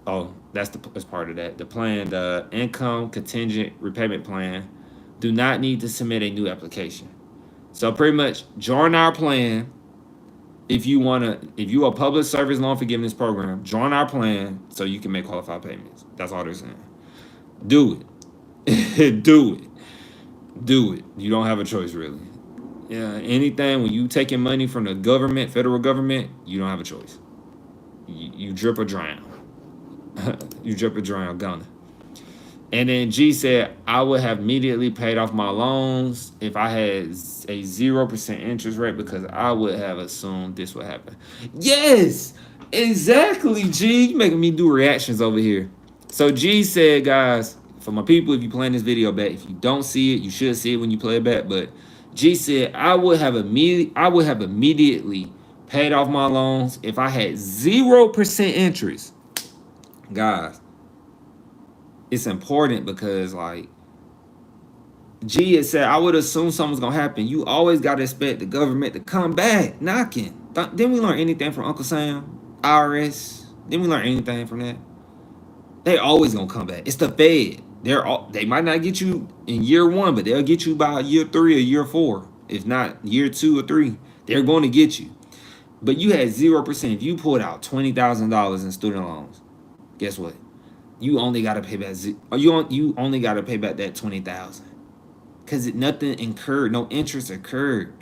Oh, that's part of that. The plan, the income contingent repayment plan, do not need to submit a new application. So pretty much join our plan if you a public service loan forgiveness program, join our plan so you can make qualified payments. That's all they're saying. Do it. Do it. Do it. You don't have a choice really. Yeah, anything when you taking money from the government, federal government, you don't have a choice. You drip or drown. You drip or drown, gonna. And then G said, I would have immediately paid off my loans if I had a 0% interest rate because I would have assumed this would happen. Yes, exactly, G. You making me do reactions over here. So G said, guys, for my people, if you playing this video back, if you don't see it, you should see it when you play it back. But G said, I would have immediately paid off my loans if I had 0% interest. Guys, it's important because like G had said, I would assume something's gonna happen. You always gotta expect the government to come back knocking. Didn't we learn anything from Uncle Sam? IRS? Didn't we learn anything from that? They always gonna come back. It's the Fed. They might not get you in year 1, but they'll get you by year 3 or year 4. If not year 2 or 3, they're going to get you. But you had 0%. If you pulled out $20,000 in student loans, guess what? You only got to pay back. You only got to pay back that $20,000 because nothing incurred, no interest occurred.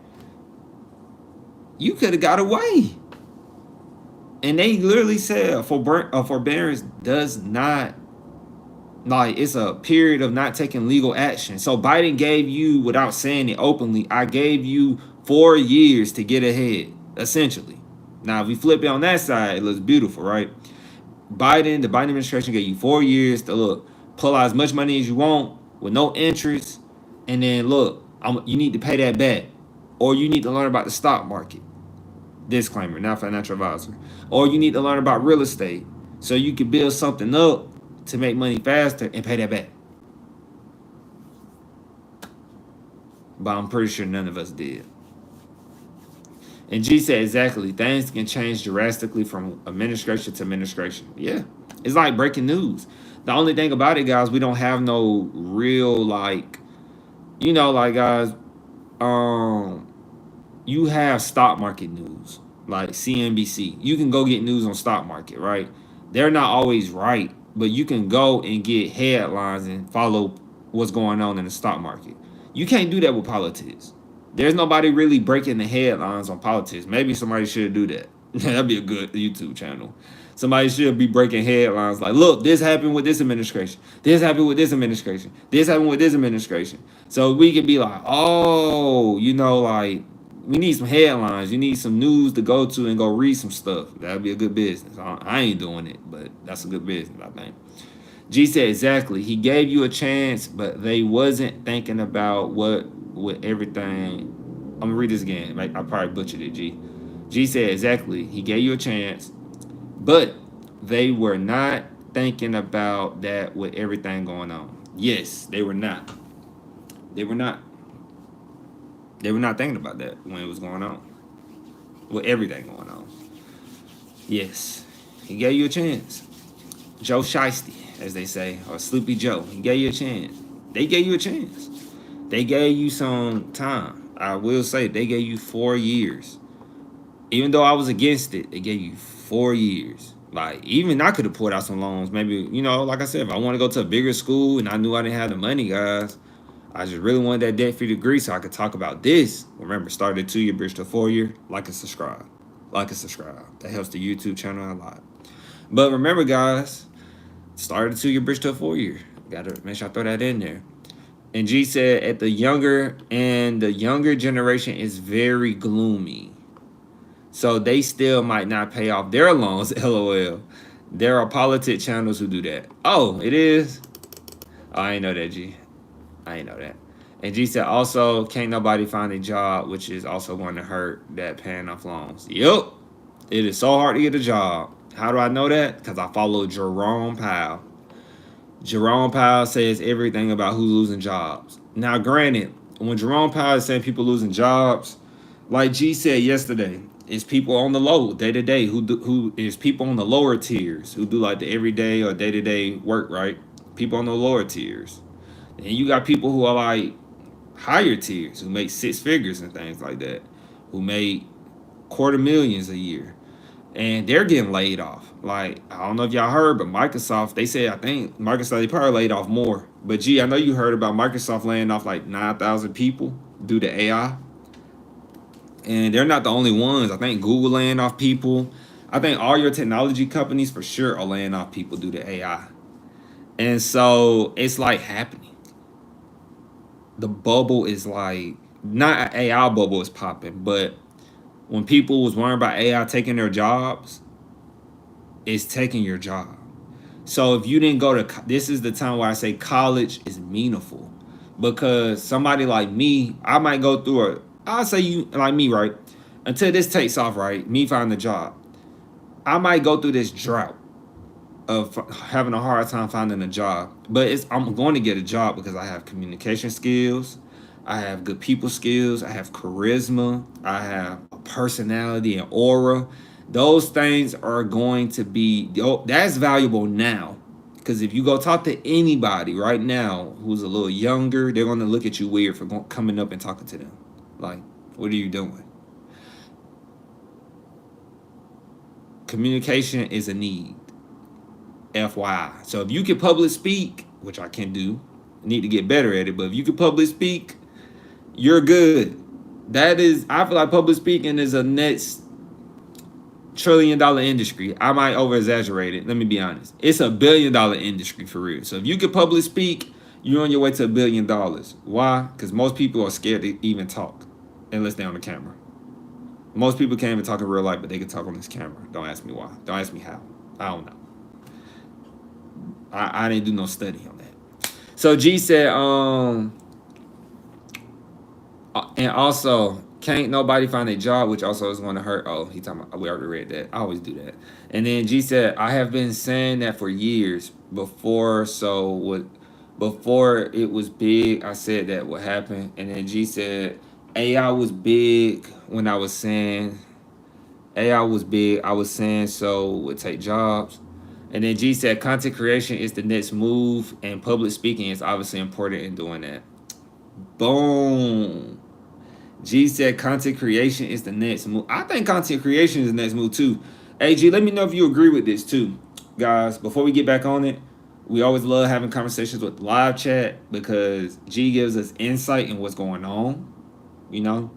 You could have got away, and they literally said forbearance does not, like, it's a period of not taking legal action. So Biden gave you, without saying it openly, I gave you 4 years to get ahead, essentially. Now, if we flip it on that side, it looks beautiful, right? The Biden administration gave you 4 years to pull out as much money as you want with no interest, and then you need to pay that back, or you need to learn about the stock market. Disclaimer, not financial advisor. Or you need to learn about real estate so you can build something up to make money faster and pay that back. But I'm pretty sure none of us did. And G said, exactly, things can change drastically from administration to administration. Yeah, it's like breaking news. The only thing about it, guys, we don't have no real, guys, you have stock market news, like CNBC. You can go get news on stock market, right? They're not always right, but you can go and get headlines and follow what's going on in the stock market. You can't do that with politics. There's nobody really breaking the headlines on politics. Maybe somebody should do that. That'd be a good YouTube channel. Somebody should be breaking headlines like, look, this happened with this administration. This happened with this administration. This happened with this administration. So we could be like, oh, we need some headlines. You need some news to go to and go read some stuff. That'd be a good business. I ain't doing it, but that's a good business, I think. G said, exactly. He gave you a chance, but they wasn't thinking about what with everything. I'm going to read this again. I probably butchered it, G. G said, exactly. He gave you a chance, but they were not thinking about that with everything going on. Yes, they were not. They were not. They were not thinking about that when it was going on. With everything going on. Yes. He gave you a chance. Joe Shiesty, as they say, or Sleepy Joe. He gave you a chance. They gave you a chance. They gave you some time. I will say they gave you 4 years. Even though I was against it, they gave you 4 years. Like, even I could have pulled out some loans. Maybe, like I said, if I want to go to a bigger school and I knew I didn't have the money, guys, I just really wanted that debt-free degree so I could talk about this. Remember, started 2-year bridge to 4-year. Like and subscribe. Like and subscribe. That helps the YouTube channel a lot. But remember, guys, started a 2-year bridge to a 4-year. Got to make sure I throw that in there. And G said, the younger generation is very gloomy. So they still might not pay off their loans, LOL. There are politic channels who do that. Oh, it is? Oh, I ain't know that, G. I ain't know that. And G said, also, can't nobody find a job, which is also going to hurt that paying off loans. Yup. It is so hard to get a job. How do I know that? Because I follow Jerome Powell. Jerome Powell says everything about who's losing jobs. Now, granted, when Jerome Powell is saying people losing jobs, like G said yesterday, it's people on the low day to day who is people on the lower tiers who do like the everyday or day to day work, right? People on the lower tiers, and you got people who are like higher tiers who make six figures and things like that, who make quarter millions a year, and they're getting laid off. Like, I don't know if y'all heard, but Microsoft, they said, I think Microsoft, they probably laid off more. But G, I know you heard about Microsoft laying off like 9,000 people due to AI. And they're not the only ones. I think Google laying off people. I think all your technology companies for sure are laying off people due to AI. And so it's like happening. The bubble is like, not an AI bubble is popping, but when people was worrying about AI taking their jobs, it's taking your job. So if you didn't go to, this is the time where I say college is meaningful, because somebody like me, I might go through I'll say you like me, right? Until this takes off, right? Me finding a job, I might go through this drought of having a hard time finding a job, but I'm going to get a job because I have communication skills, I have good people skills, I have charisma, I have a personality and aura. Those things are going to be, that's valuable now. Because if you go talk to anybody right now who's a little younger, they're going to look at you weird for coming up and talking to them. Like, what are you doing? Communication is a need. FYI. So if you can public speak, which I can do, I need to get better at it, but if you can public speak, you're good. That is, I feel like public speaking is a next $1 trillion industry. I might over exaggerate it. Let me be honest. It's a $1 billion industry for real. So if you can public speak, you're on your way to $1 billion. Why? Because most people are scared to even talk unless they're on the camera. Most people can't even talk in real life, but they can talk on this camera. Don't ask me why. Don't ask me how. I don't know. I didn't do no study on that. So G said, and also, can't nobody find a job, which also is going to hurt. Oh, he talking about, we already read that. I always do that. And then G said, I have been saying that for years before. Before it was big, I said that would happen. And then G said, AI was big when I was saying, AI was big. I was saying so would take jobs. And then G said, content creation is the next move, and public speaking is obviously important in doing that. Boom. G said, content creation is the next move. I think content creation is the next move too. Hey, G, let me know if you agree with this too. Guys, before we get back on it, we always love having conversations with live chat because G gives us insight in what's going on. You know,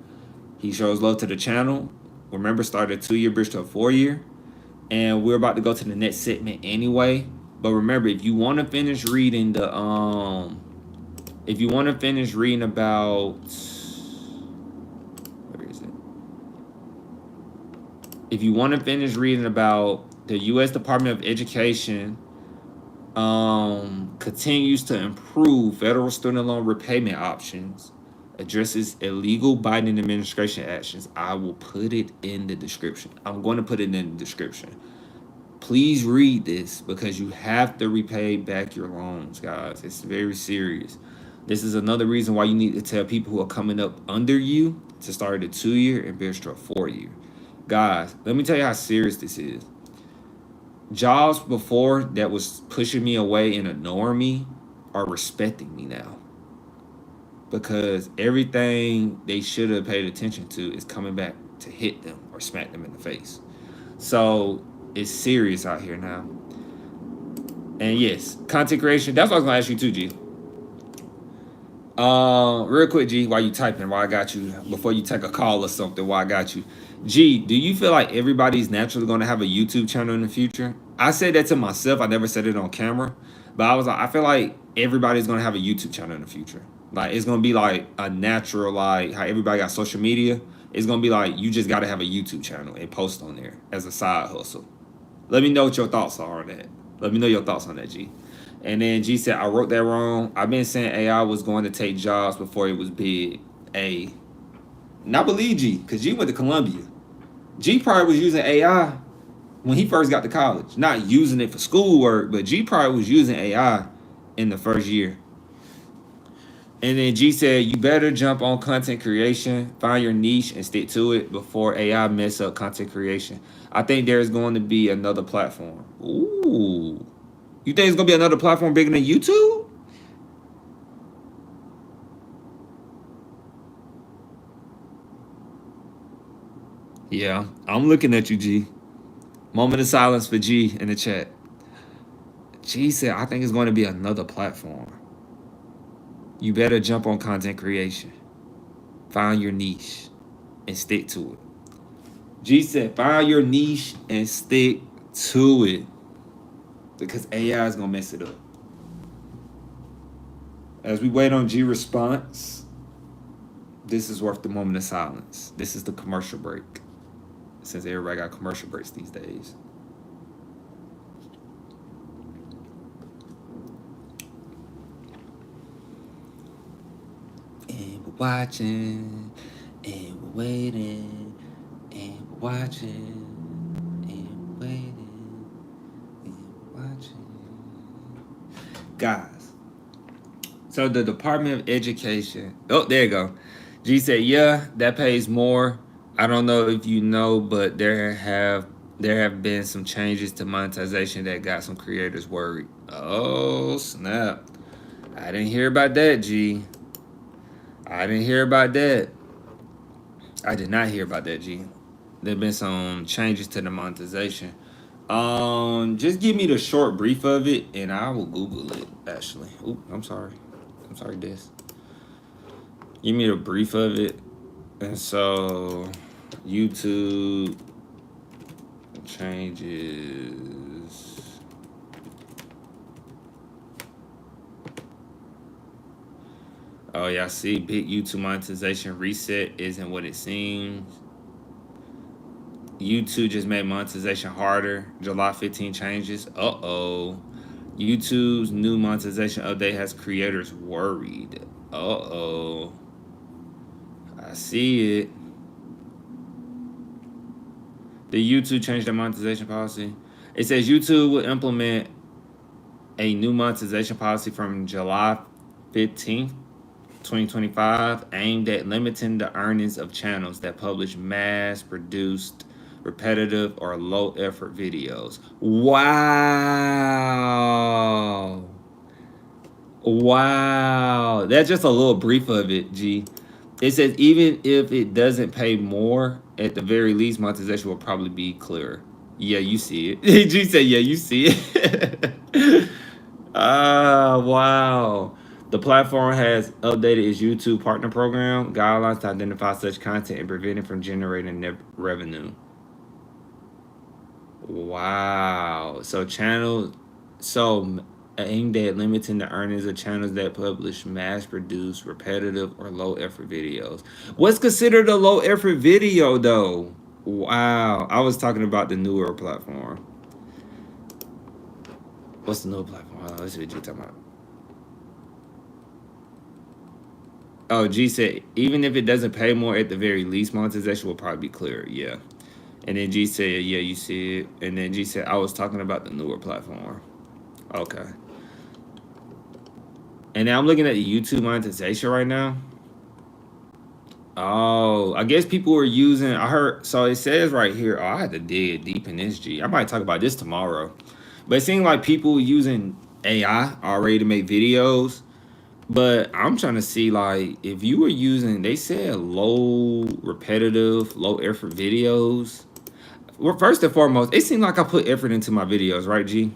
he shows love to the channel. Remember, started a 2-year bridge to a 4-year. And we're about to go to the next segment anyway. But remember, if you want to finish reading the if you want to finish reading about, where is it? If you want to finish reading about the U.S. Department of Education continues to improve federal student loan repayment options, addresses illegal Biden administration actions, I will put it in the description. I'm going to put it in the description. Please read this because you have to repay back your loans, guys. It's very serious. This is another reason why you need to tell people who are coming up under you to start at a 2-year and bridge to a 4-year. Guys, let me tell you how serious this is. Jobs before that was pushing me away and ignoring me are respecting me now. Because everything they should have paid attention to is coming back to hit them or smack them in the face. So it's serious out here now. And yes, content creation. That's what I was gonna ask you too, G. Real quick, G, while you typing, while I got you, before you take a call or something, while I got you. G, do you feel like everybody's naturally gonna have a YouTube channel in the future? I said that to myself. I never said it on camera, but I was like, I feel like everybody's gonna have a YouTube channel in the future. Like, it's gonna be like a natural, like how everybody got social media. It's gonna be like you just gotta have a YouTube channel and post on there as a side hustle. Let me know what your thoughts are on that. Let me know your thoughts on that, G. And then G said, I wrote that wrong. I've been saying AI was going to take jobs before it was big. And I believe G, because G went to Columbia. G probably was using AI when he first got to college. Not using it for schoolwork, but G probably was using AI in the first year. And then G said, you better jump on content creation, find your niche, and stick to it before AI mess up content creation. I think there's going to be another platform. Ooh. You think it's going to be another platform bigger than YouTube? Yeah, I'm looking at you, G. Moment of silence for G in the chat. G said, I think it's going to be another platform. You better jump on content creation. Find your niche and stick to it. G said, find your niche and stick to it. Because AI is going to mess it up. As we wait on G response, this is worth the moment of silence. This is the commercial break. Since everybody got commercial breaks these days. And we're watching, and we're waiting, and we're watching, and we're waiting, and we're watching. Guys, so the Department of Education, oh, there you go. G said, yeah, that pays more. I don't know if you know, but there have been some changes to monetization that got some creators worried. Oh, snap. I didn't hear about that, G. I didn't hear about that. I did not hear about that, G. There have been some changes to the monetization. Just give me the short brief of it, and I will Google it, actually. Ooh, I'm sorry, Des. Give me the brief of it. And so, YouTube changes. Oh, yeah, I see. Big YouTube monetization reset isn't what it seems. YouTube just made monetization harder. July 15 changes. Uh-oh. YouTube's new monetization update has creators worried. Uh-oh. I see it. Did YouTube change their monetization policy? It says YouTube will implement a new monetization policy from July 15th, 2025, aimed at limiting the earnings of channels that publish mass-produced, repetitive, or low-effort videos. Wow. Wow. That's just a little brief of it, G. It says even if it doesn't pay more, at the very least, monetization will probably be clearer. Yeah, you see it. G said, yeah, you see it. Wow. The platform has updated its YouTube partner program guidelines to identify such content and prevent it from generating revenue. Wow. So aimed at limiting the earnings of channels that publish mass-produced, repetitive, or low-effort videos. What's considered a low-effort video, though? Wow. I was talking about the newer platform. What's the newer platform? Let's see what you're talking about. Oh, G said, even if it doesn't pay more, at the very least, monetization will probably be clearer. Yeah. And then G said, yeah, you see it. And then G said, I was talking about the newer platform. Okay. And now I'm looking at the YouTube monetization right now. Oh, I guess people were using, I heard, so it says right here, oh, I had to dig deep in this, G. I might talk about this tomorrow. But it seemed like people using AI already to make videos. But I'm trying to see, like, if you were using, they said low, repetitive, low effort videos. Well, first and foremost, it seemed like I put effort into my videos, right, G?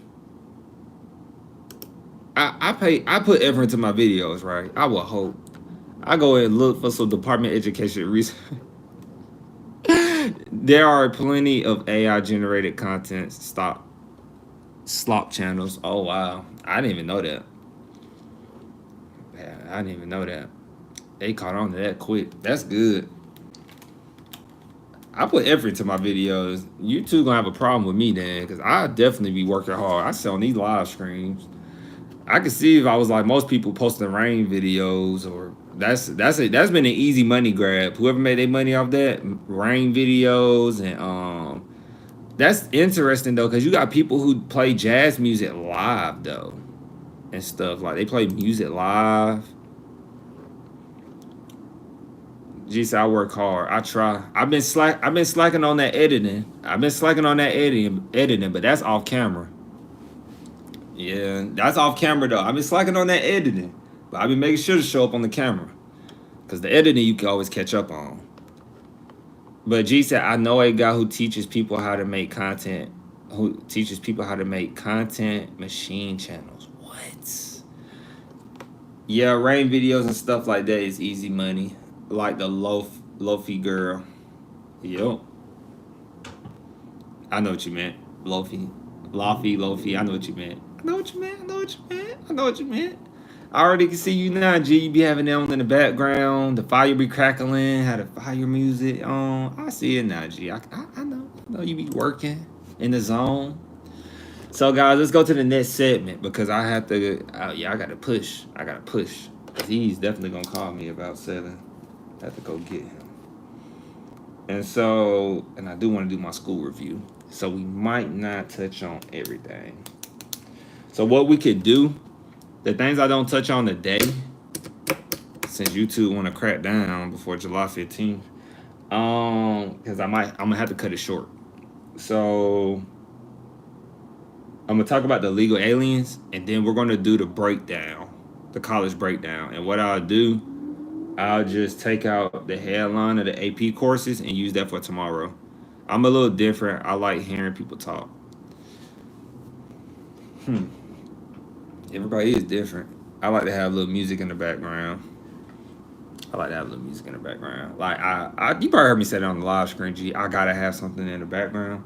I put effort into my videos, right? I will hope. I go and look for some Department of Education research. There are plenty of AI generated content slop channels. Oh wow, I didn't even know that. Yeah, I didn't even know that. They caught on to that quick. That's good. I put effort into my videos. You two gonna have a problem with me then, because I definitely be working hard. I sit on these live streams. I could see if I was like most people posting rain videos, or that's been an easy money grab. Whoever made their money off that rain videos, and that's interesting though, because you got people who play jazz music live though. and stuff. Like they play music live. G said I work hard. I try. I've been slacking on that editing. But that's off camera. Yeah, that's off camera though. I've been slacking on that editing, but I've been making sure to show up on the camera, cause the editing you can always catch up on. But G said I know a guy who teaches people how to make content. Who teaches people how to make content machine channels. What? Yeah, rain videos and stuff like that is easy money. Like the Lofi girl. Yup. I know what you meant. Lofi. Lofi. I know what you meant. I know what you meant. I already can see you now, G. You be having that on in the background. The fire be crackling. Had the fire music on. I see it now, G. I know. I know you be working in the zone. So, guys, let's go to the next segment because I have to. I gotta push. Cause he's definitely gonna call me about 7. I have to go get him. And I do want to do my school review. So we might not touch on everything. So what we could do, the things I don't touch on today, since YouTube want to crack down before July 15th, because I'm gonna have to cut it short. So I'm gonna talk about the legal aliens, and then we're gonna do the breakdown, the college breakdown. And what I'll do, I'll just take out the headline of the AP courses and use that for tomorrow. I'm a little different. I like hearing people talk. Everybody is different. I like to have a little music in the background. Like you probably heard me say that on the live screen, G. I gotta have something in the background.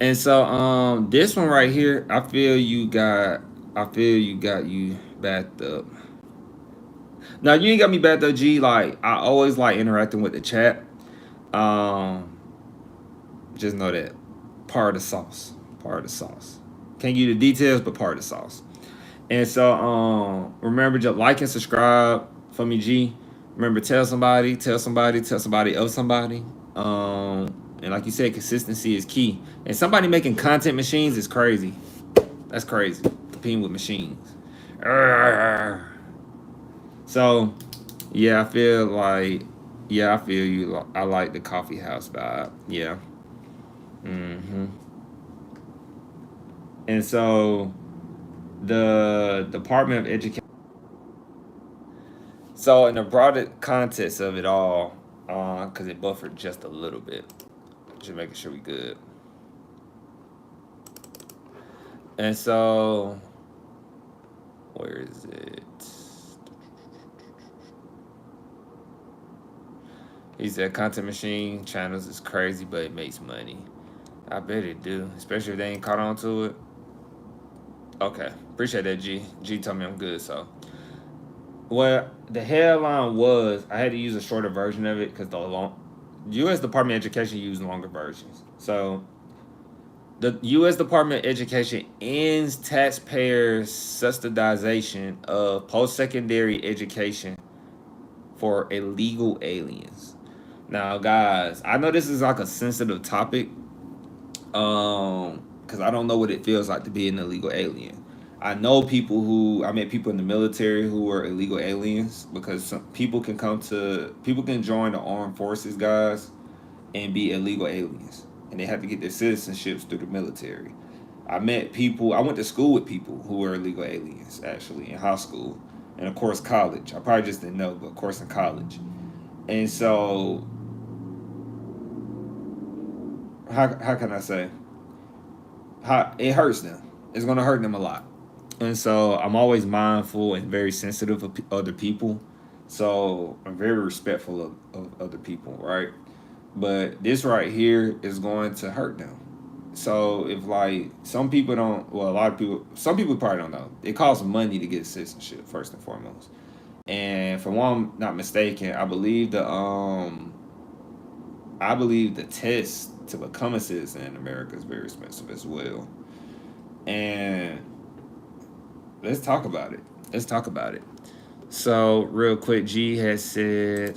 And so this one right here, I feel you got you backed up. Now you ain't got me backed up, G. Like I always like interacting with the chat. Just know that part of the sauce. Can't give you the details, but part of the sauce. And so remember to like and subscribe for me, G. Remember, tell somebody of somebody. And like you said, consistency is key. And somebody making content machines is crazy. That's crazy. Competing with machines. So, yeah, I feel you. I like the coffee house vibe. Yeah. And so, the Department of Education. So, in the broader context of it all, because it buffered just a little bit, just making sure we good. And so, where is it? He said content machine channels is crazy, but it makes money. I bet it do, especially if they ain't caught on to it. Okay, appreciate that, G. G told me I'm good, so. Well, the headline was, I had to use a shorter version of it because the U.S. Department of Education used longer versions. So, the U.S. Department of Education ends taxpayer subsidization of post-secondary education for illegal aliens. Now, guys, I know this is like a sensitive topic, because I don't know what it feels like to be an illegal alien. I met people in the military who were illegal aliens, because some people can join the armed forces, guys, and be illegal aliens, and they have to get their citizenships through the military. I went to school with people who were illegal aliens, actually, in high school, and of course college. I probably just didn't know, but of course in college. And so, how can I say? It hurts them. It's gonna hurt them a lot. And so I'm always mindful and very sensitive of other people. So I'm very respectful of other people, right? But this right here is going to hurt them. So if like some people some people probably don't know. It costs money to get citizenship, first and foremost. And from what I'm not mistaken, I believe the test to become a citizen in America is very expensive as well. And let's talk about it. So real quick, G has said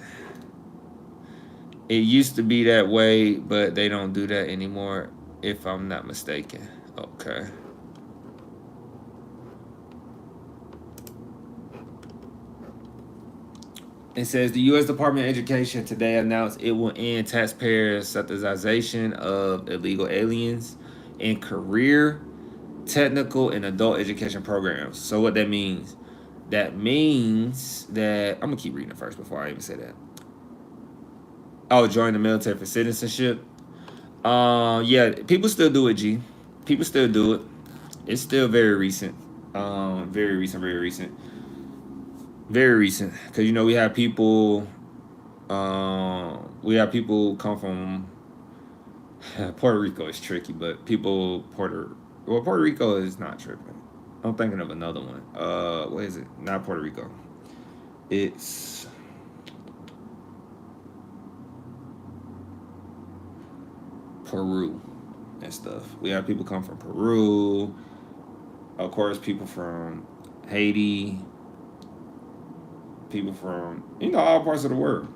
it used to be that way, but they don't do that anymore, if I'm not mistaken. Okay. It says the U.S. Department of Education today announced it will end taxpayer subsidization of illegal aliens in career, technical, and adult education programs. So what that means that I'm gonna keep reading it first before I even say that. Oh, join the military for citizenship. Yeah, people still do it. G, people still do it. It's still very recent. Very recent, very recent, very recent. Because we have people. We have people come from Puerto Rico. Is tricky, but Puerto Rico is not tripping. I'm thinking of another one. What is it? Not Puerto Rico. It's Peru and stuff. We have people come from Peru. Of course, people from Haiti. People from all parts of the world.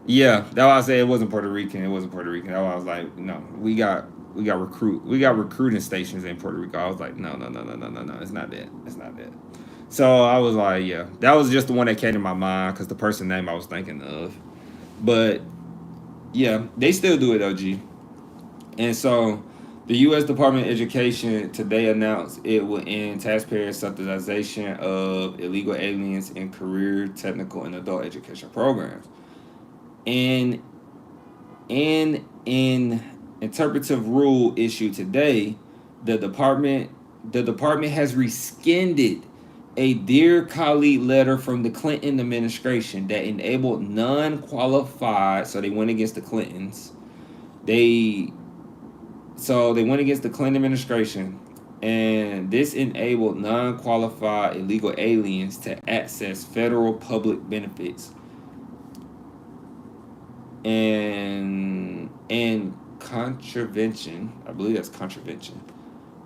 Yeah, that's why I say it wasn't Puerto Rican. It wasn't Puerto Rican. That's why I was like, no, we got recruiting stations in Puerto Rico. I was like, no, no, no, no, no, no, no. It's not that. It's not that. So I was like, yeah, that was just the one that came to my mind because the person name I was thinking of. But yeah, they still do it, OG. And so the U.S. Department of Education today announced it will end taxpayer subsidization of illegal aliens in career, technical, and adult education programs. And in an interpretive rule issued today, the department has rescinded a dear colleague letter from the Clinton administration that enabled non-qualified. So they went against the Clintons. They went against the Clinton administration, and this enabled non-qualified illegal aliens to access federal public benefits and contravention. I believe that's contravention.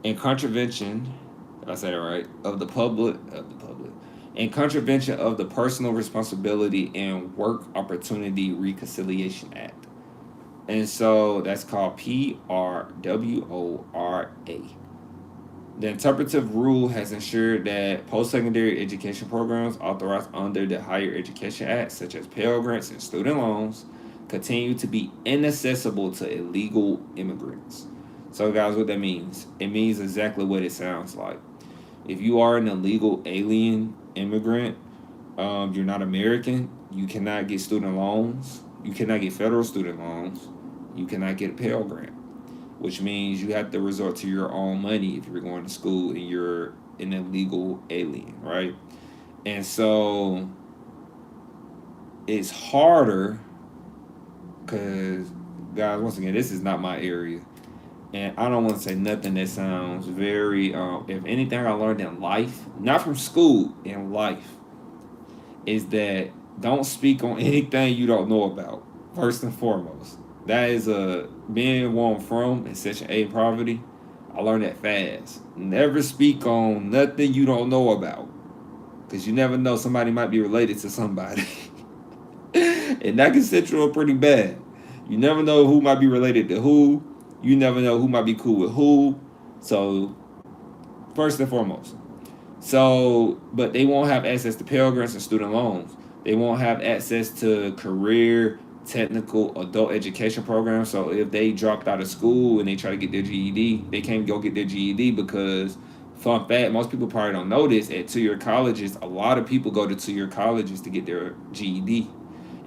In contravention, did I say that right? Of the public, in contravention of the Personal Responsibility and Work Opportunity Reconciliation Act. And so that's called PRWORA. The interpretive rule has ensured that post-secondary education programs authorized under the Higher Education Act, such as Pell Grants and student loans, continue to be inaccessible to illegal immigrants. So, guys, what that means? It means exactly what it sounds like. If you are an illegal alien immigrant, you're not American, you cannot get student loans, you cannot get federal student loans, you cannot get a Pell Grant, which means you have to resort to your own money if you're going to school and you're an illegal alien, right? And so it's harder because, guys, once again, this is not my area. And I don't want to say nothing that sounds very, if anything I learned in life, not from school, in life, is that don't speak on anything you don't know about, first and foremost. That is being where I'm from in Section 8 poverty. I learned that fast. Never speak on nothing you don't know about. Because you never know, somebody might be related to somebody. And that can set you up pretty bad. You never know who might be related to who. You never know who might be cool with who. So, first and foremost. So, but they won't have access to Pell Grants and student loans. They won't have access to career, technical, adult education programs. So, if they dropped out of school and they try to get their GED, they can't go get their GED because, fun fact, most people probably don't know this, at two-year colleges, a lot of people go to two-year colleges to get their GED.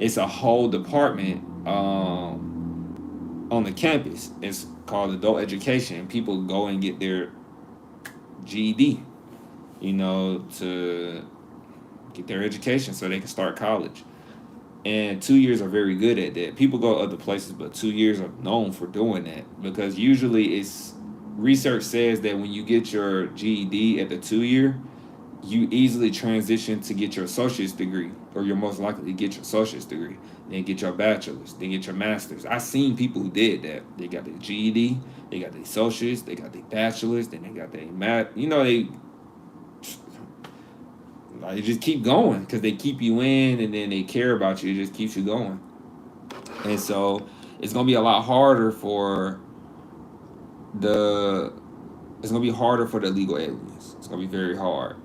It's a whole department on the campus. It's called adult education. People go and get their GED, to get their education so they can start college. And 2 years are very good at that. People go other places, but 2 years are known for doing that because usually research says that when you get your GED at the 2 year, you easily transition to get your associate's degree, or you're most likely to get your associate's degree, then get your bachelor's, then get your master's. I've seen people who did that. They got their GED, they got their associates, they got their bachelor's, then they got their they just keep going because they keep you in and then they care about you. It just keeps you going. And so it's going to be a lot harder for the legal aliens. It's going to be very hard.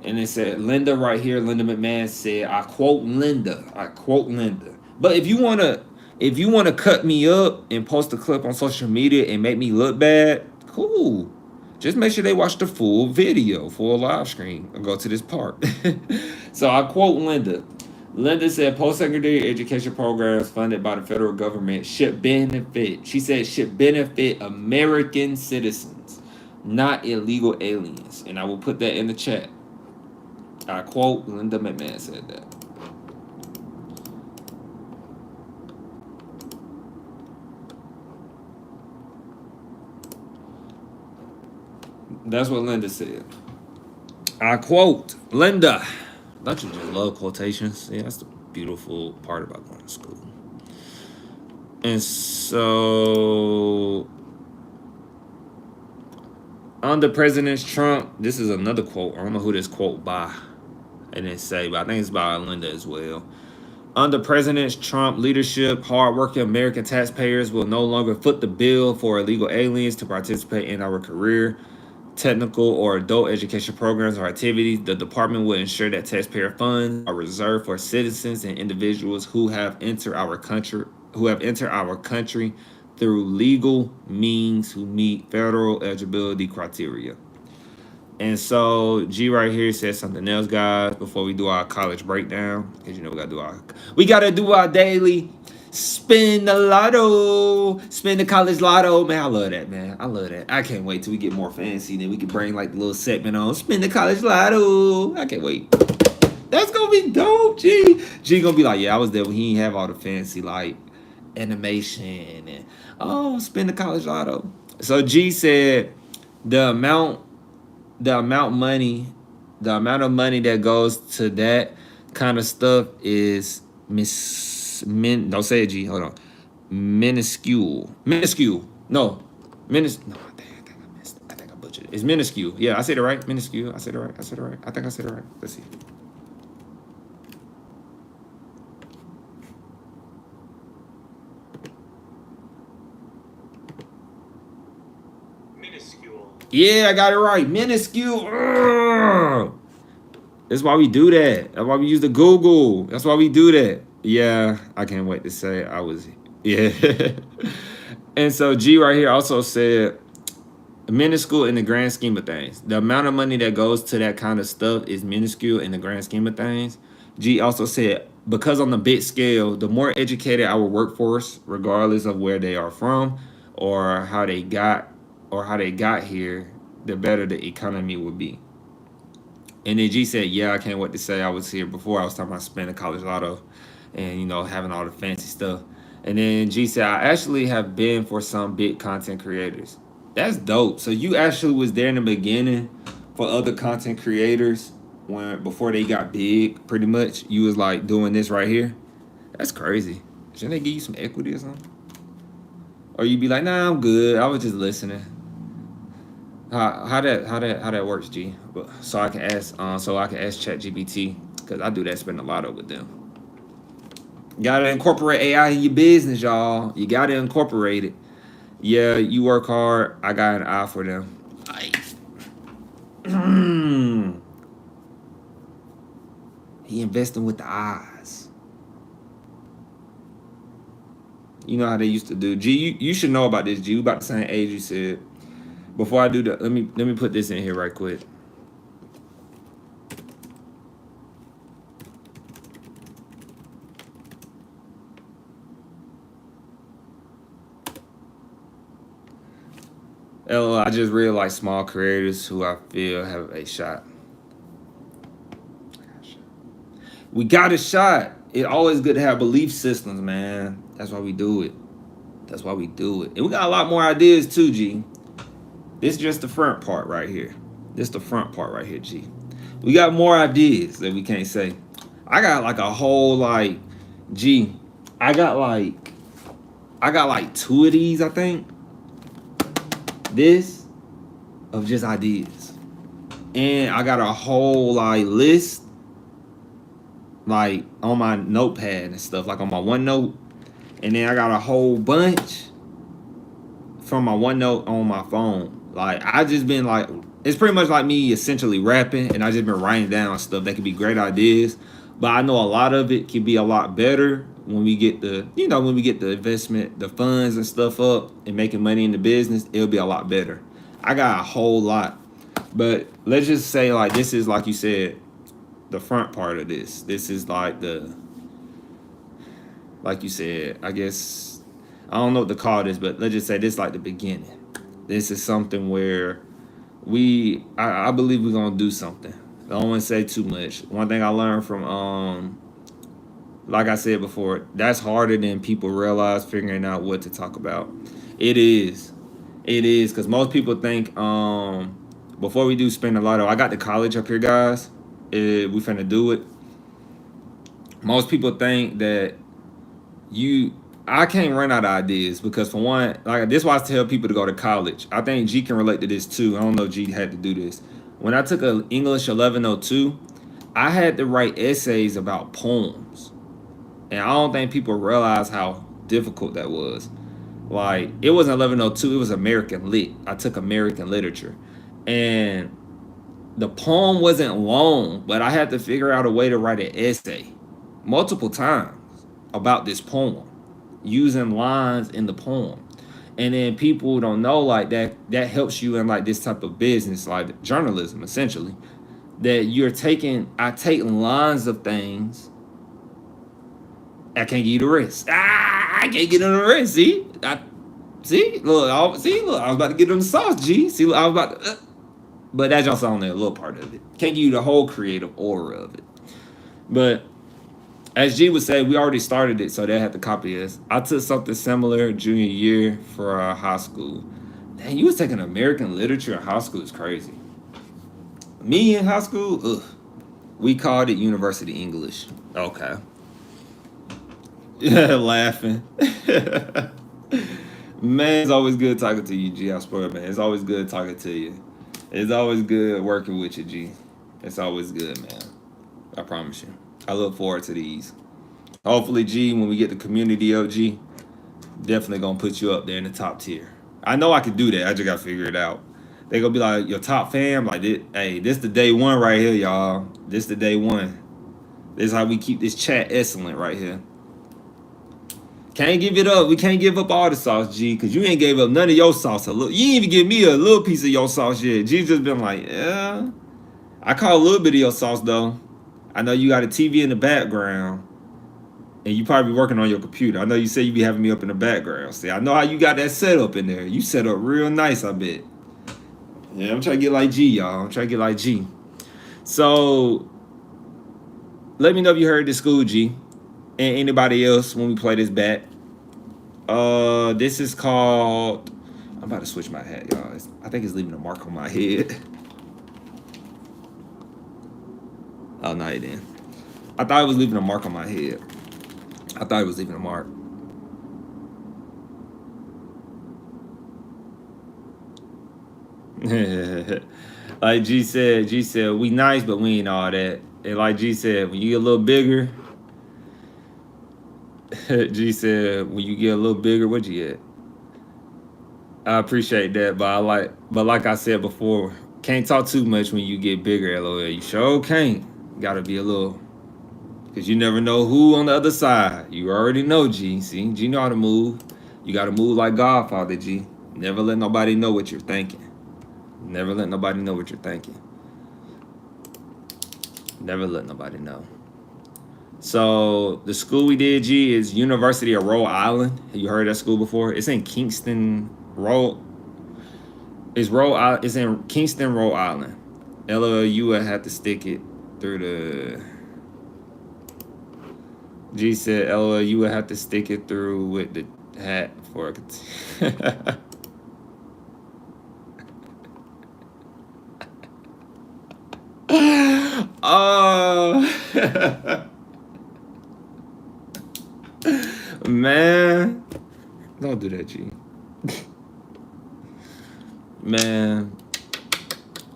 And it said Linda right here. Linda McMahon said, I quote Linda. I quote Linda. But if you wanna cut me up and post a clip on social media and make me look bad, cool. Just make sure they watch the full video, full live stream, and go to this part. So I quote Linda. Linda said post-secondary education programs funded by the federal government should benefit. She said should benefit American citizens, not illegal aliens. And I will put that in the chat. I quote Linda McMahon said that. That's what Linda said. I quote Linda. Don't you just love quotations? Yeah, that's the beautiful part about going to school. And so, under President Trump, this is another quote. I don't know who this quote by. I didn't say, but I think it's by Linda as well. Under President Trump leadership, hardworking American taxpayers will no longer foot the bill for illegal aliens to participate in our career, technical, or adult education programs or activities. The department will ensure that taxpayer funds are reserved for citizens and individuals who have entered our country through legal means who meet federal eligibility criteria. And so G right here says something else, guys, before we do our college breakdown. Because you know we gotta do our daily spin the lotto. Spin the college lotto. Man, I love that, man. I love that. I can't wait till we get more fancy. Then we can bring like the little segment on spin the college lotto. I can't wait. That's gonna be dope, G. G gonna be like, yeah, I was there when he didn't have all the fancy like animation and spin the college lotto. So G said the amount of money that goes to that kind of stuff is don't say it, G. Hold on. Minuscule. No. No, I think I missed it. I think I butchered it. It's minuscule. Yeah, I said it right. Minuscule. I said it right. I think I said it right. Let's see. Yeah, I got it right. Minuscule. Ugh. That's why we do that. That's why we use the Google. That's why we do that. Yeah, I can't wait to say I was. Yeah. And so G right here also said minuscule in the grand scheme of things. The amount of money that goes to that kind of stuff is minuscule in the grand scheme of things. G also said because on the big scale, the more educated our workforce, regardless of where they are from or how they got here, the better the economy would be. And then G said, yeah, I can't wait to say I was here before. I was talking about spending college lotto and, having all the fancy stuff. And then G said, I actually have been for some big content creators. That's dope. So you actually was there in the beginning for other content creators before they got big, pretty much. You was like doing this right here. That's crazy. Shouldn't they give you some equity or something? Or you be like, nah, I'm good. I was just listening. How that works, G? So I can ask ChatGPT because I do that, spend a lot with them. You gotta incorporate AI in your business, y'all. You gotta incorporate it. Yeah, you work hard. I got an eye for them. He investing with the eyes. You know how they used to do. G, you should know about this. G, you about the same age you said. Before I do that, let me put this in here right quick. I just really like small creators who I feel have a shot. We got a shot. It's always good to have belief systems, man. That's why we do it. And we got a lot more ideas too, G. This is just the front part right here. G. We got more ideas that we can't say. I got like a whole G. I got like 2 of these, I think. This of just ideas. And I got a whole list on my notepad and stuff, like on my OneNote. And then I got a whole bunch from my OneNote on my phone. I just been it's pretty much like me essentially rapping, and I just been writing down stuff that could be great ideas. But I know a lot of it can be a lot better when we get the investment, the funds and stuff up and making money in the business. It'll be a lot better. I got a whole lot, but let's just say like this is like you said, the front part of this. This is like you said, I guess I don't know what to call this, but let's just say this is like the beginning. This is something where I believe we're gonna do something. I don't want to say too much. One thing I learned from like I said before, that's harder than people realize, figuring out what to talk about. It is. It is, because most people think before we do spend a lot of, I got the college up here, guys. We finna do it. Most people think that I can't run out of ideas, because for one, like this is why I tell people to go to college. I think G can relate to this too. I don't know if G had to do this. When I took a English 1102, I had to write essays about poems. And I don't think people realize how difficult that was. Like, it wasn't 1102, it was American Lit. I took American literature. And the poem wasn't long, but I had to figure out a way to write an essay multiple times about this poem, using lines in the poem. And then people don't know, like, that helps you in like this type of business, like journalism essentially, that I take lines of things. I can't give you the rest. I can't get on the rest. See, look, I was about to get on the sauce. G, see, look, I was about to, but that's just on there, a little part of it. Can't give you the whole creative aura of it. But as G would say, we already started it, so they had to copy us. I took something similar junior year for high school. Dang, you was taking American literature in high school is crazy. Me in high school, we called it University English. Okay. Yeah, laughing. Man, it's always good talking to you, G. I swear, man. It's always good talking to you. It's always good working with you, G. It's always good, man. I promise you. I look forward to these. Hopefully, G, when we get the community up, G, definitely gonna put you up there in the top tier. I know I can do that. I just gotta figure it out. They gonna be like, your top fam, like, this the day one right here, y'all. This the day one. This is how we keep this chat excellent right here. Can't give it up. We can't give up all the sauce, G, because you ain't gave up none of your sauce. You ain't even give me a little piece of your sauce yet. G just been like, yeah. I caught a little bit of your sauce, though. I know you got a TV in the background, and you probably be working on your computer. I know you say you be having me up in the background. See, I know how you got that set up in there. You set up real nice, I bet. Yeah, I'm trying to get like G, y'all. I'm trying to get like G. So, let me know if you heard this school, G. And anybody else when we play this back. This is called, I'm about to switch my hat, y'all. I think it's leaving a mark on my head. Oh, no, it didn't. I thought it was leaving a mark on my head. I thought it was leaving a mark. Like G said, we nice, but we ain't all that. And like G said, when you get a little bigger, G said, when you get a little bigger, what'd you get? I appreciate that, but like I said before, can't talk too much when you get bigger, LOL. You sure can't. Gotta be a little, because you never know who on the other side. You already know, G. See, G know how to move. You gotta move like Godfather, G. Never let nobody know what you're thinking. Never let nobody know what you're thinking. Never let nobody know. So the school we did, G, is University of Rhode Island. Have you heard of that school before? It's in Kingston, It's in Kingston, Rhode Island. LOL, you would have to stick it through the. G said, LOL, you would have to stick it through with the hat for a. Oh. Man, don't do that, G. Man,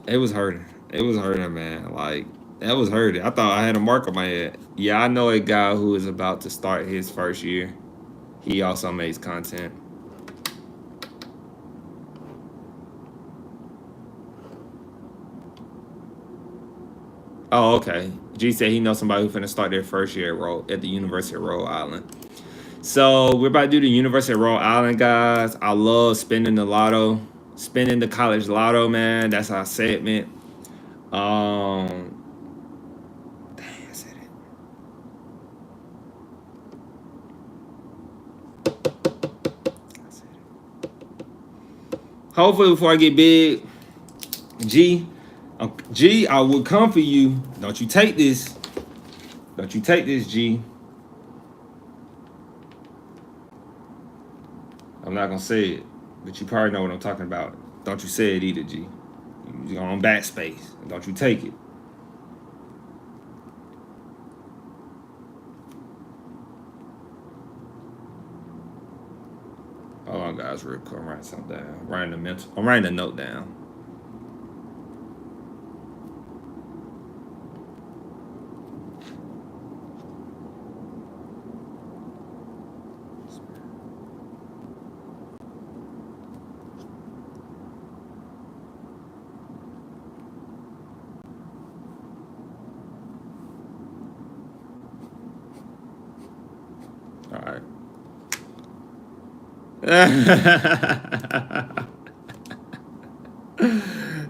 it was hurting. It was hurting, man. Like, that was hurting. I thought I had a mark on my head. Yeah, I know a guy who is about to start his first year. He also makes content. Oh, okay. G said he knows somebody who finna start their first year at the University of Rhode Island. So we're about to do the University of Rhode Island, guys. I love spending the lotto, spending the college lotto, man. That's our segment. Dang, I said it. Hopefully, before I get big, G, G, I will come for you. Don't you take this. Don't you take this, G. I'm not gonna say it, but you probably know what I'm talking about. Don't you say it either, G. You're on backspace. Don't you take it. Hold on, guys, real quick. I'm writing something down. I'm writing a note down. All right.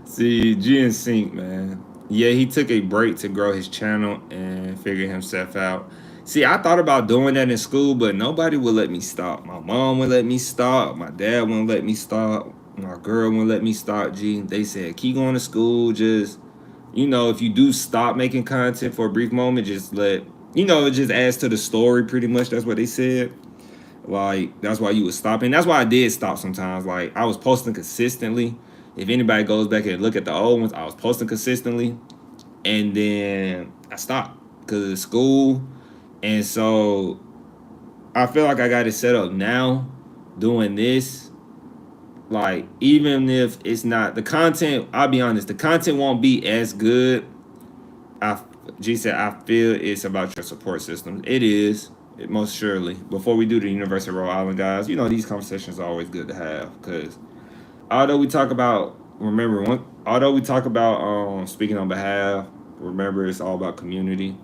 See, G and Sync, man. Yeah, he took a break to grow his channel and figure himself out. See, I thought about doing that in school, but nobody would let me stop. My mom would let me stop. My dad wouldn't let me stop. My girl wouldn't let me stop, G. They said, keep going to school. Just, if you do stop making content for a brief moment, just it just adds to the story pretty much. That's what they said. Like, that's why you would stop. And that's why I did stop sometimes. Like, I was posting consistently. If anybody goes back and look at the old ones, I was posting consistently. And then I stopped because of school. And so I feel like I got it set up now doing this. Like, even if it's not the content, I'll be honest, the content won't be as good. G said, I feel it's about your support system. It is. Most surely. Before we do the University of Rhode Island, guys, these conversations are always good to have because although we talk about speaking on behalf, remember it's all about community.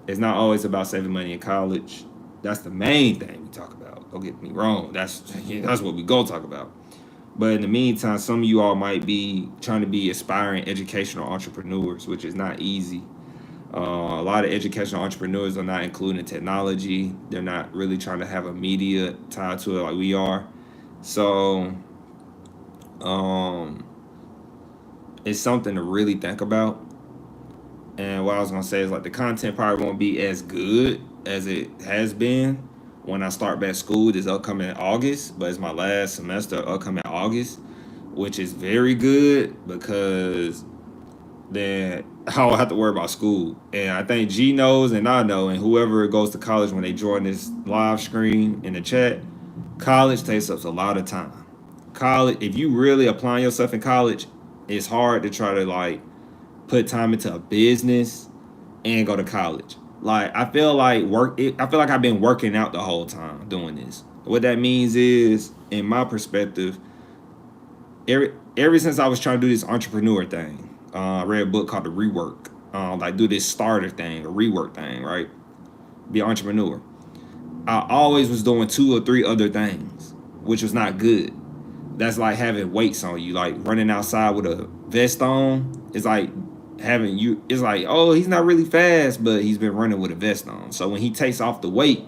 It's not always about saving money in college. That's the main thing we talk about. Don't get me wrong. That's what we go talk about. But in the meantime, some of you all might be trying to be aspiring educational entrepreneurs, which is not easy. A lot of educational entrepreneurs are not including technology. They're not really trying to have a media tied to it like we are. So it's something to really think about. And what I was going to say is like the content probably won't be as good as it has been when I start back school this upcoming August. But it's my last semester upcoming August, which is very good because then I don't have to worry about school. And I think G knows and I know, and whoever goes to college when they join this live screen in the chat, college takes up a lot of time. College, if you really apply yourself in college, it's hard to try to put time into a business and go to college. Like I feel like I've been working out the whole time doing this. What that means is, in my perspective, ever since I was trying to do this entrepreneur thing, I read a book called The Rework. Do this starter thing, a rework thing, right? Be an entrepreneur. I always was doing 2 or 3 other things, which was not good. That's like having weights on you, like running outside with a vest on. It's like oh, he's not really fast, but he's been running with a vest on. So when he takes off the weight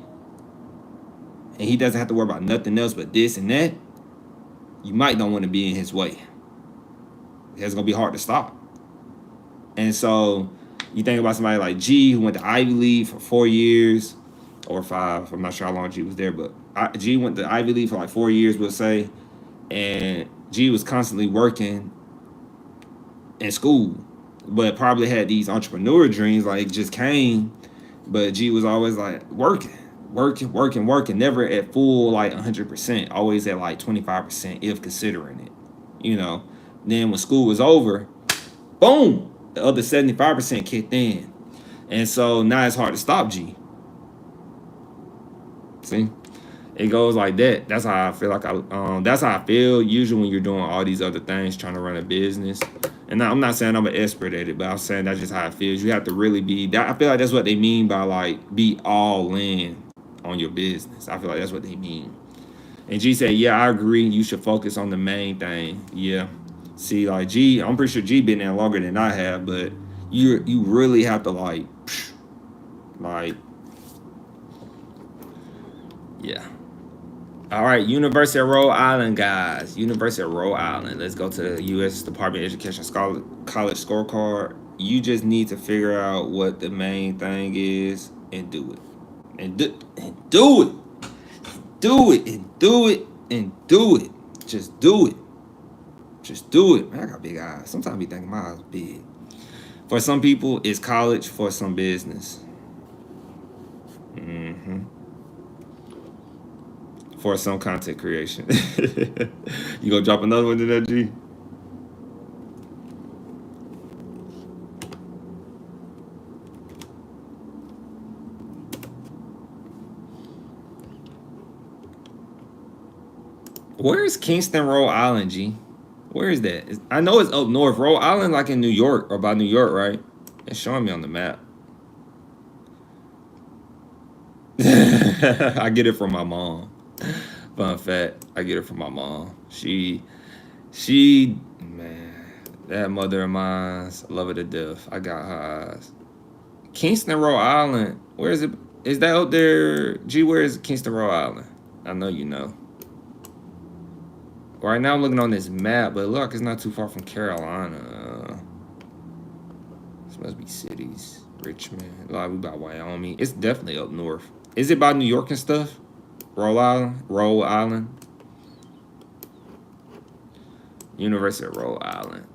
and he doesn't have to worry about nothing else but this and that, you might don't want to be in his way. It's gonna be hard to stop. And so you think about somebody like G, who went to Ivy League for 4 years or 5. I'm not sure how long G was there, but G went to Ivy League for like 4 years, we'll say. And G was constantly working in school, but probably had these entrepreneur dreams, like just came. But G was always like working, never at full 100%, always at 25% if considering it. Then when school was over, boom, the other 75% kicked in. And so now it's hard to stop G. See? It goes like that. That's how I feel that's how I feel usually when you're doing all these other things, trying to run a business. And I'm not saying I'm an expert at it, but I'm saying that's just how it feels. You have to really be that. I feel like that's what they mean by like be all in on your business. I feel like that's what they mean. And G said, yeah, I agree. You should focus on the main thing. Yeah. See, like G, I'm pretty sure G been there longer than I have, but you really have to like, yeah. All right, University of Rhode Island, guys. University of Rhode Island. Let's go to the U.S. Department of Education College Scorecard. You just need to figure out what the main thing is and do it. And do it. Do it and do it and do it. Just do it. Just do it. Man, I got big eyes. Sometimes I be thinking my eyes big. For some people, it's college. For some, business. For some, content creation. You gonna drop another one to that, G? Where is Kingston, Rhode Island, G? Where is that? I know it's up north. Rhode Island, like in New York or by New York, right? It's showing me on the map. I get it from my mom. Fun fact, I get it from my mom. She, man, that mother of mine, I love her to death. I got her eyes. Kingston, Rhode Island. Where is it? Is that out there? G, where is Kingston, Rhode Island? I know you know. Right now I'm looking on this map, but look, it's not too far from Carolina. This must be cities. Richmond. Like we by Wyoming. It's definitely up north. Is it by New York and stuff? Rhode Island? Rhode Island? University of Rhode Island.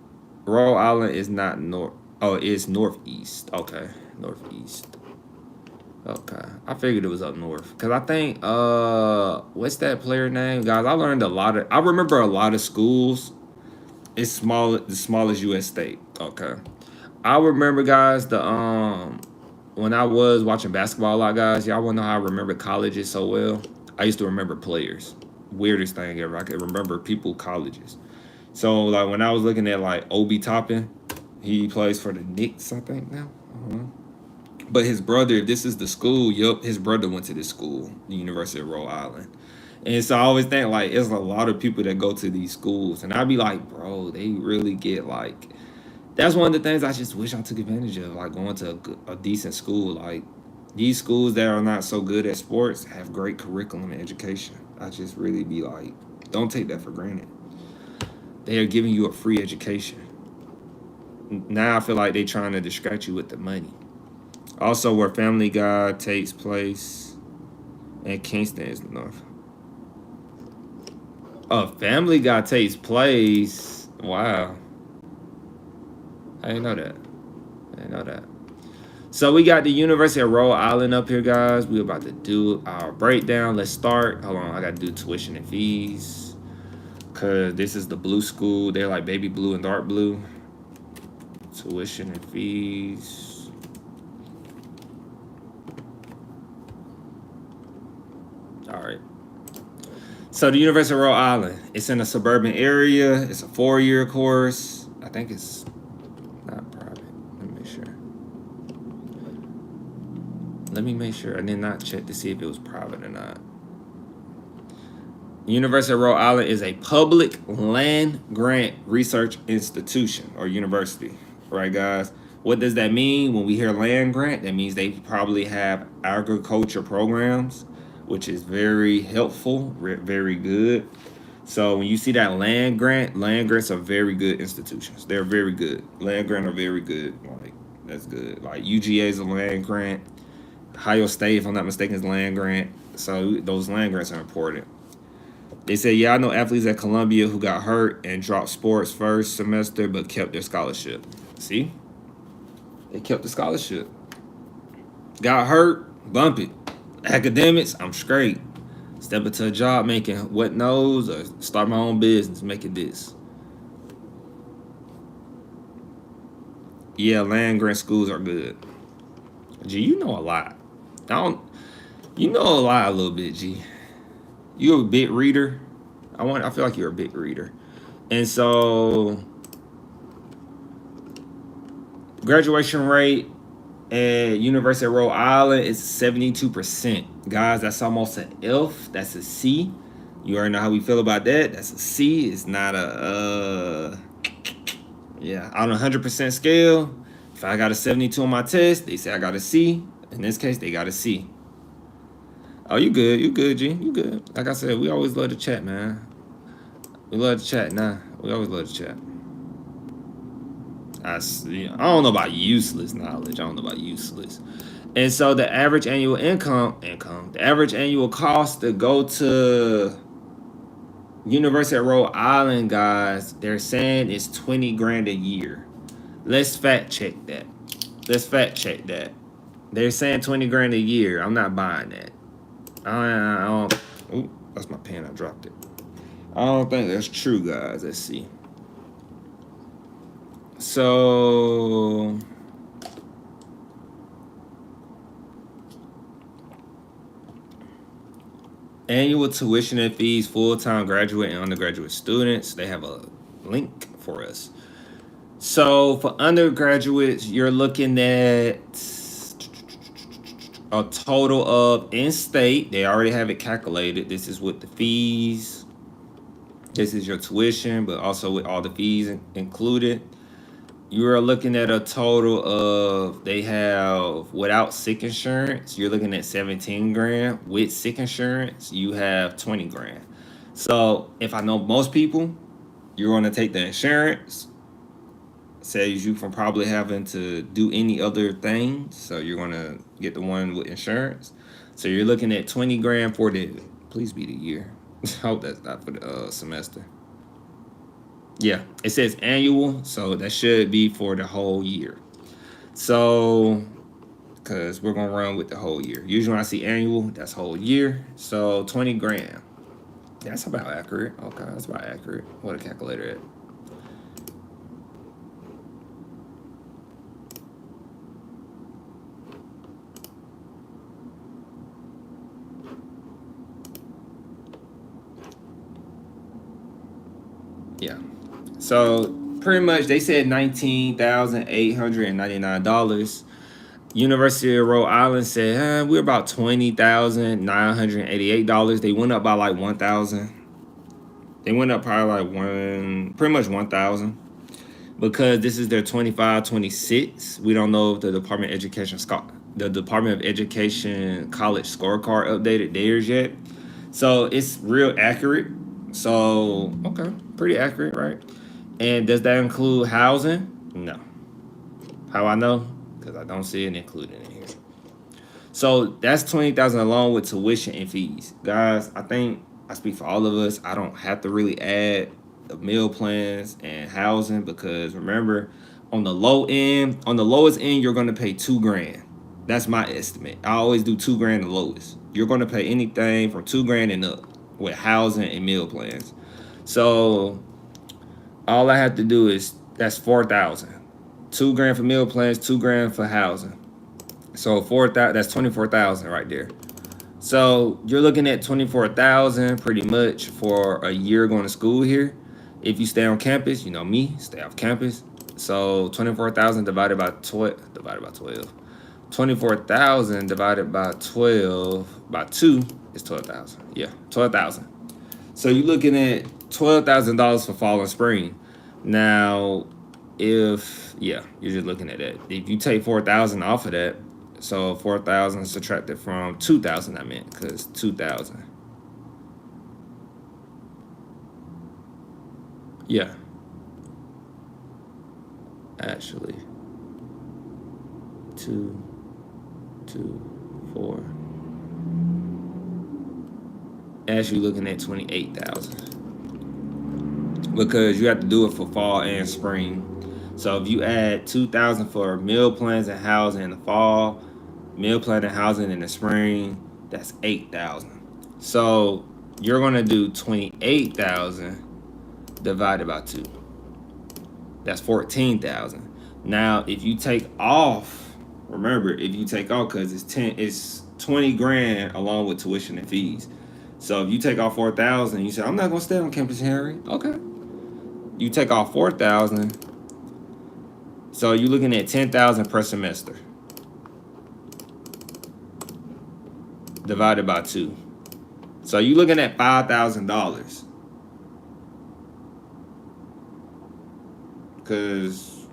Rhode Island is not north. Oh, it's northeast. Okay. Northeast. Okay. I figured it was up north. Cause I think what's that player name? Guys, I remember a lot of schools. It's the smallest US state. Okay. I remember, guys, when I was watching basketball a lot, guys, y'all wanna know how I remember colleges so well? I used to remember players. Weirdest thing ever. I could remember people colleges. So like when I was looking at like Obi Toppin, he plays for the Knicks, I think now. But his brother, if this is the school, his brother went to this school, the University of Rhode Island. And so I always think like it's a lot of people that go to these schools. And I'd be like, bro, they really get like, that's one of the things I just wish I took advantage of, like going to a decent school. Like these schools that are not so good at sports have great curriculum and education. I just really be like, don't take that for granted. They are giving you a free education. Now I feel like they're trying to distract you with the money. Also, where Family Guy takes place, and Kingston is north. Oh, Family Guy takes place. Wow. I didn't know that. So we got the University of Rhode Island up here, guys. We're about to do our breakdown. Let's start. Hold on, I got to do tuition and fees. Because this is the blue school. They're like baby blue and dark blue. Tuition and fees. All right. So the University of Rhode Island, it's in a suburban area. It's a 4-year course. I think it's not private. Let me make sure. I did not check to see if it was private or not. The University of Rhode Island is a public land grant research institution or university. Right, guys? What does that mean? When we hear land grant, that means they probably have agriculture programs, which is very helpful, very good. So when you see that land grants are very good institutions. They're very good. Land grant are very good. Like, that's good. Like UGA is a land grant. Ohio State, if I'm not mistaken, is land grant. So those land grants are important. They say, yeah, I know athletes at Columbia who got hurt and dropped sports first semester but kept their scholarship. See? They kept the scholarship. Got hurt, bump it. Academics, I'm straight. Step into a job making wet nose or start my own business making this. Yeah, land grant schools are good. G, you know a lot. You know a lot a little bit, G. You a big reader. I feel like you're a big reader. And so Graduation rate at University of Rhode Island is 72%. Guys, that's almost an F. That's a C. You already know how we feel about that. That's a C. It's not a yeah. On a 100% scale, if I got a 72 on my test, they say I got a C. In this case, they got a C. Oh, you good? You good, G? You good? Like I said, we always love to chat, man. We love to chat. Nah, we always love to chat. I don't know about useless knowledge. I don't know about useless. And so the average annual the average annual cost to go to University of Rhode Island, guys, they're saying it's 20 grand a year. Let's fact check that. They're saying 20 grand a year. I'm not buying that. I don't. Ooh, that's my pen. I dropped it. I don't think that's true, guys. Let's see. So annual tuition and fees, full-time graduate and undergraduate students. They have a link for us. So for undergraduates, you're looking at a total of in-state. They already have it calculated. This is with the fees. This is your tuition, but also with all the fees included. You are looking at a total of, they have without sick insurance, you're looking at 17 grand. With sick insurance, you have 20 grand. So if I know most people, you're going to take the insurance, saves you from probably having to do any other things. So you're going to get the one with insurance. So you're looking at 20 grand for the, please be the year. I hope that's not for the semester. Yeah, it says annual, so that should be for the whole year. So, because we're going to run with the whole year. Usually when I see annual, that's whole year. So, 20 grand. That's about accurate. Okay, that's about accurate. What a calculator at. Yeah. So pretty much they said $19,899. University of Rhode Island said we're about $20,988. They went up by like 1,000. They went up probably like pretty much 1,000, because this is their 25-26. We don't know if the Department of Education College Scorecard updated theirs yet. So it's real accurate. So okay, pretty accurate, right? And does that include housing? No. How I know? Because I don't see it included in here. So that's $20,000 along with tuition and fees. Guys, I think I speak for all of us. I don't have to really add the meal plans and housing, because remember, on the lowest end, you're going to pay 2 grand. That's my estimate. I always do 2 grand the lowest. You're going to pay anything from 2 grand and up with housing and meal plans. So all I have to do is, that's 4,000. 2 grand for meal plans, 2 grand for housing. So 4,000, that's 24,000 right there. So you're looking at 24,000 pretty much for a year going to school here. If you stay on campus, you know me, stay off campus. So 24,000 divided by 12. 24,000 divided by 12 by 2 is 12,000. Yeah, 12,000. So you're looking at $12,000 for fall and spring. Now, you're just looking at that. If you take 4,000 off of that, so 4,000 subtracted from 2,000, I meant, because 2,000. Yeah. Actually, 2, 4. Actually looking at 28,000, because you have to do it for fall and spring. So if you add 2,000 for meal plans and housing in the fall, meal plan and housing in the spring, that's 8,000. So you're gonna do 28,000 divided by 2. That's 14,000. Now, if you take off, remember, if you take off, because it's 20 grand along with tuition and fees. So if you take off 4,000, you say, I'm not gonna stay on campus, Henry. Okay. You take off 4,000. So you're looking at $10,000 per semester divided by 2. So you're looking at $5,000. Because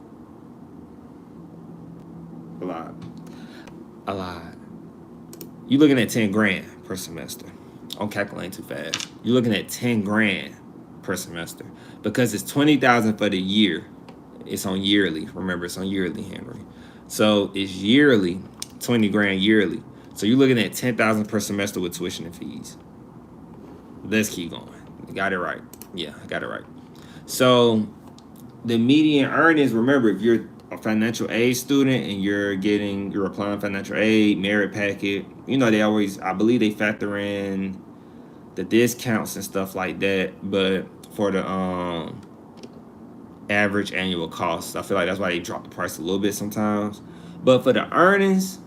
a lot. You're looking at 10 grand per semester. I'm calculating too fast. You're looking at 10 grand per semester because it's 20,000 for the year. It's on yearly. Remember, it's on yearly, Henry. So it's yearly, 20 grand yearly. So you're looking at 10,000 per semester with tuition and fees. Let's keep going. Got it right. Yeah, I got it right. So the median earnings, remember, if you're a financial aid student and you're applying financial aid, merit packet, they always, I believe they factor in the discounts and stuff like that, but for the average annual cost, I feel like that's why they drop the price a little bit sometimes. But for the earnings,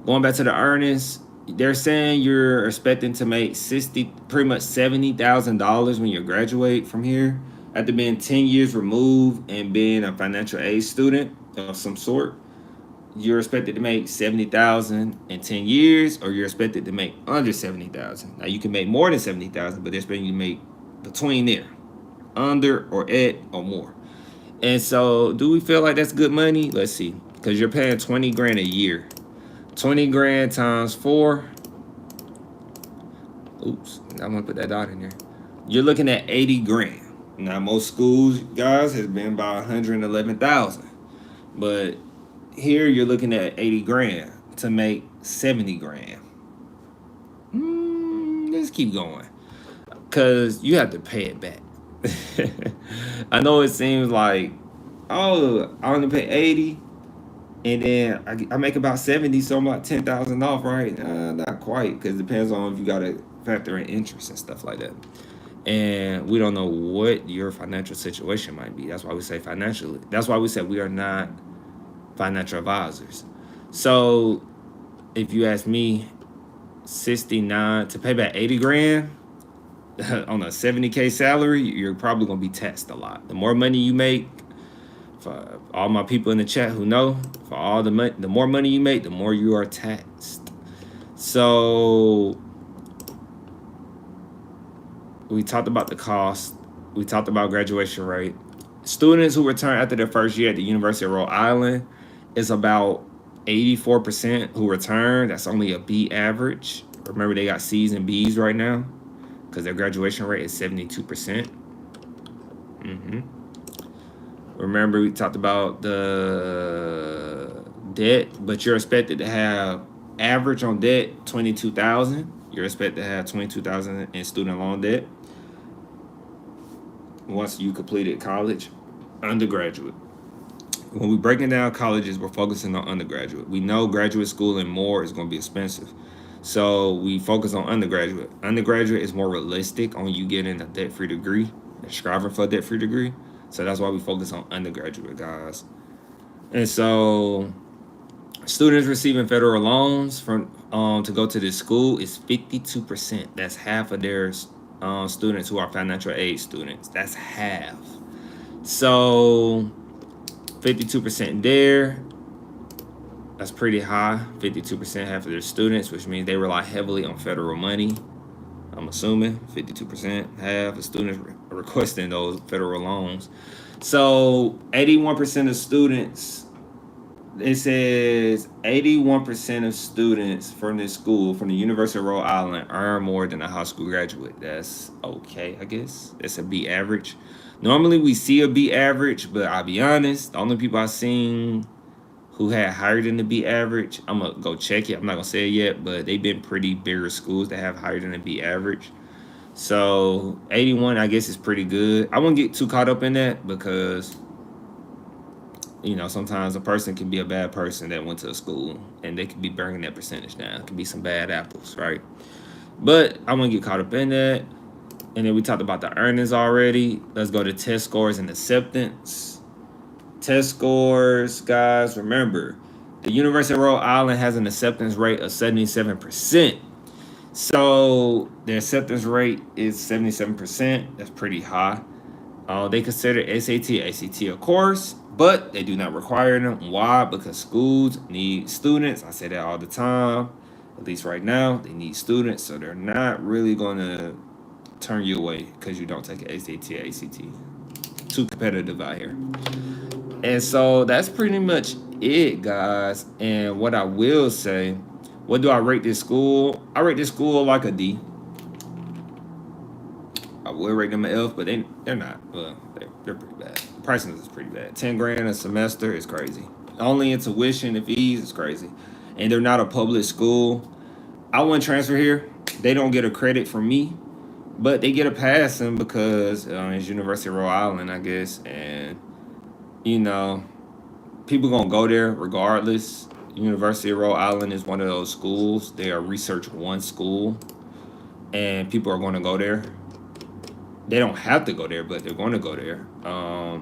going back to the earnings, they're saying you're expecting to make pretty much $70,000 when you graduate from here, after being 10 years removed and being a financial aid student of some sort. You're expected to make $70,000 in 10 years, or you're expected to make under $70,000. Now you can make more than $70,000, but they're expecting you to make between there, under or at or more. And so, do we feel like that's good money? Let's see, because you're paying 20 grand a year. 20 grand times 4. Oops, I'm gonna put that dot in there. You're looking at 80 grand. Now most schools, guys, has been about 111,000, but here you're looking at 80 grand to make 70 grand. Let's keep going, cause you have to pay it back. I know it seems like, oh, I only pay 80, and then I make about 70, so I'm about 10,000 off, right? Not quite, because it depends on if you gotta factor in interest and stuff like that. And we don't know what your financial situation might be. That's why we say financially. That's why we said we are not financial advisors. So if you ask me, 69 to pay back 80 grand on a 70K salary, you're probably gonna be taxed a lot. The more money you make, for all my people in the chat who know, for all the money, the more money you make, the more you are taxed. So we talked about the cost. We talked about graduation rate. Students who return after their first year at the University of Rhode Island is about 84% who return. That's only a B average. Remember, they got C's and B's right now because their graduation rate is 72%. Remember, we talked about the debt, but you're expected to have average on debt 22,000. You're expected to have 22,000 in student loan debt once you completed college. Undergraduate. When we're breaking down colleges, we're focusing on undergraduate. We know graduate school and more is going to be expensive, so we focus on undergraduate. Undergraduate is more realistic on you getting a debt-free degree and striving for a debt-free degree. So that's why we focus on undergraduate, guys. And so students receiving federal loans from to go to this school is 52%. That's half of their students who are financial aid students. That's half. So 52% there. That's pretty high. 52% half of their students, which means they rely heavily on federal money. I'm assuming 52%, half of students requesting those federal loans. So 81% of students, it says 81% of students from this school, from the University of Rhode Island, earn more than a high school graduate. That's okay, I guess. That's a B average. Normally we see a B average, but I'll be honest, the only people I've seen who had higher than the B average, I'm going to go check it. I'm not going to say it yet, but they've been pretty bigger schools that have higher than the B average. So 81, I guess, is pretty good. I won't get too caught up in that because, you know, sometimes a person can be a bad person that went to a school and they could be bringing that percentage down. It could be some bad apples, right? But I won't get caught up in that. And then we talked about the earnings already. Let's go to test scores and acceptance. Test scores, guys, remember, the University of Rhode Island has an acceptance rate of 77%. So the acceptance rate is 77%. That's pretty high. They consider SAT, ACT, of course, but they do not require them. Why? Because schools need students. I say that all the time. At least right now, they need students, so they're not really going to turn you away because you don't take an SAT, ACT. Too competitive out here. And so that's pretty much it, guys. And what I will say, what do I rate this school? I rate this school like a D. I would rate them an F, but they're not. Well, they're pretty bad. The pricing is pretty bad. 10 grand a semester is crazy. Only in tuition and fees is crazy. And they're not a public school. I wouldn't transfer here. They don't get a credit from me, but they get a passing because it's University of Rhode Island, I guess. And, you know, people going to go there regardless. University of Rhode Island is one of those schools. They are Research One school, and people are going to go there. They don't have to go there, but they're going to go there,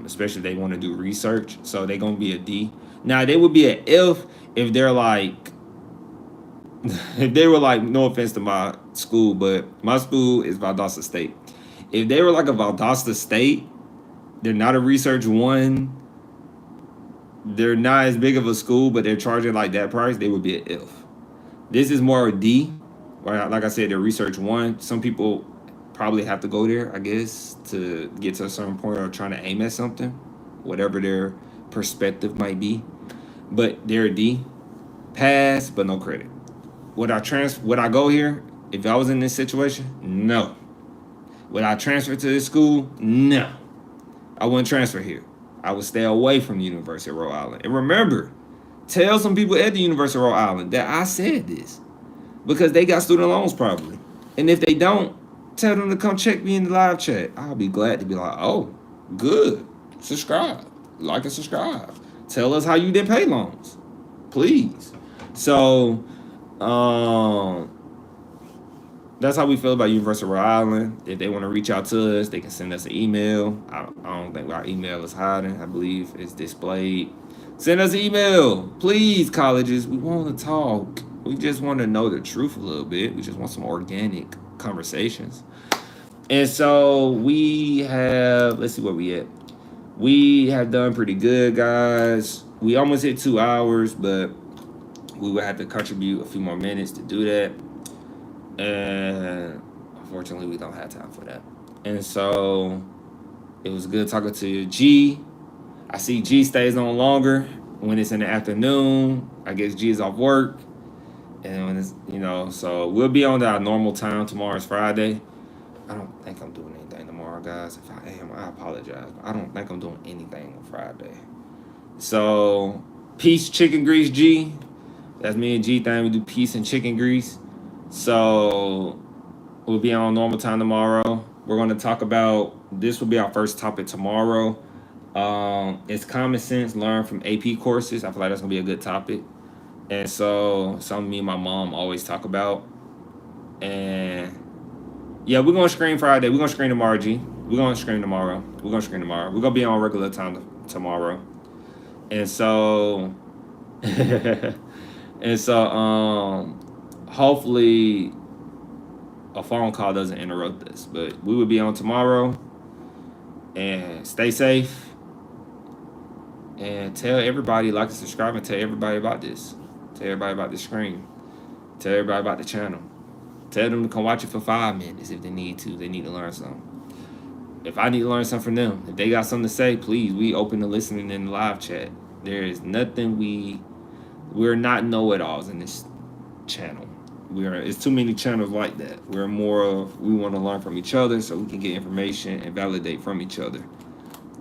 especially if they want to do research. So they're going to be a D. Now, they would be an F if they're like, if they were like, no offense to my school, but my school is Valdosta State. If they were like a Valdosta State, they're not a Research One. They're not as big of a school, but they're charging like that price, they would be an F. This is more a D. Like I said, they're Research One. Some people probably have to go there, I guess, to get to a certain point or trying to aim at something, whatever their perspective might be. But they're a D. Pass, but no credit. Would I go here if I was in this situation? No. Would I transfer to this school? No. I wouldn't transfer here. I would stay away from the University of Rhode Island. And remember, tell some people at the University of Rhode Island that I said this, because they got student loans probably. And if they don't, tell them to come check me in the live chat. I'll be glad to be like, oh, good. Subscribe. Like and subscribe. Tell us how you didn't pay loans. Please. So, that's how we feel about University of Rhode Island. If they want to reach out to us, they can send us an email. I don't think our email is hiding. I believe it's displayed. Send us an email. Please, colleges. We want to talk. We just want to know the truth a little bit. We just want some organic conversations. And so we have, let's see where we at. We have done pretty good, guys. We almost hit 2 hours, but we would have to contribute a few more minutes to do that. And unfortunately, we don't have time for that. And so it was good talking to G. I see G stays on longer when it's in the afternoon. I guess G is off work. And when it's, so we'll be on our normal time. Tomorrow is Friday. I don't think I'm doing anything tomorrow, guys. If I am, I apologize. But I don't think I'm doing anything on Friday. So, peace, chicken grease, G. That's me and G thing. We do peace and chicken grease. So, we'll be on normal time tomorrow. We're going to talk about, this will be our first topic tomorrow. It's common sense learned from AP courses. I feel like that's going to be a good topic. And so, something me and my mom always talk about. And yeah, we're going to screen Friday. We're going to screen tomorrow, G. We're going to screen tomorrow. We're going to be on regular time tomorrow. And so, hopefully a phone call doesn't interrupt us. But we will be on tomorrow. And stay safe. And tell everybody, like and subscribe, and tell everybody about this. Tell everybody about the screen. Tell everybody about the channel. Tell them to come watch it for 5 minutes if they need to. They need to learn something. If I need to learn something from them, if they got something to say, please, we open to listening in the live chat. There is nothing we're not know-it-alls in this channel. It's too many channels like that. We're more of, we want to learn from each other so we can get information and validate from each other.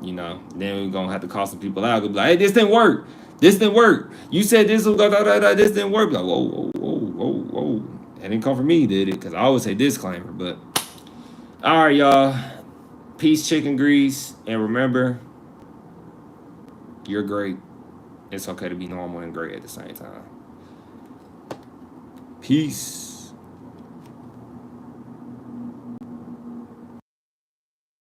Then we're going to have to call some people out. Be like, hey, this didn't work. This didn't work. You said this was this didn't work. Like, whoa. That didn't come from me, did it? Because I always say disclaimer. But, all right, y'all. Peace, chicken grease. And remember, you're great. It's okay to be normal and great at the same time. Peace.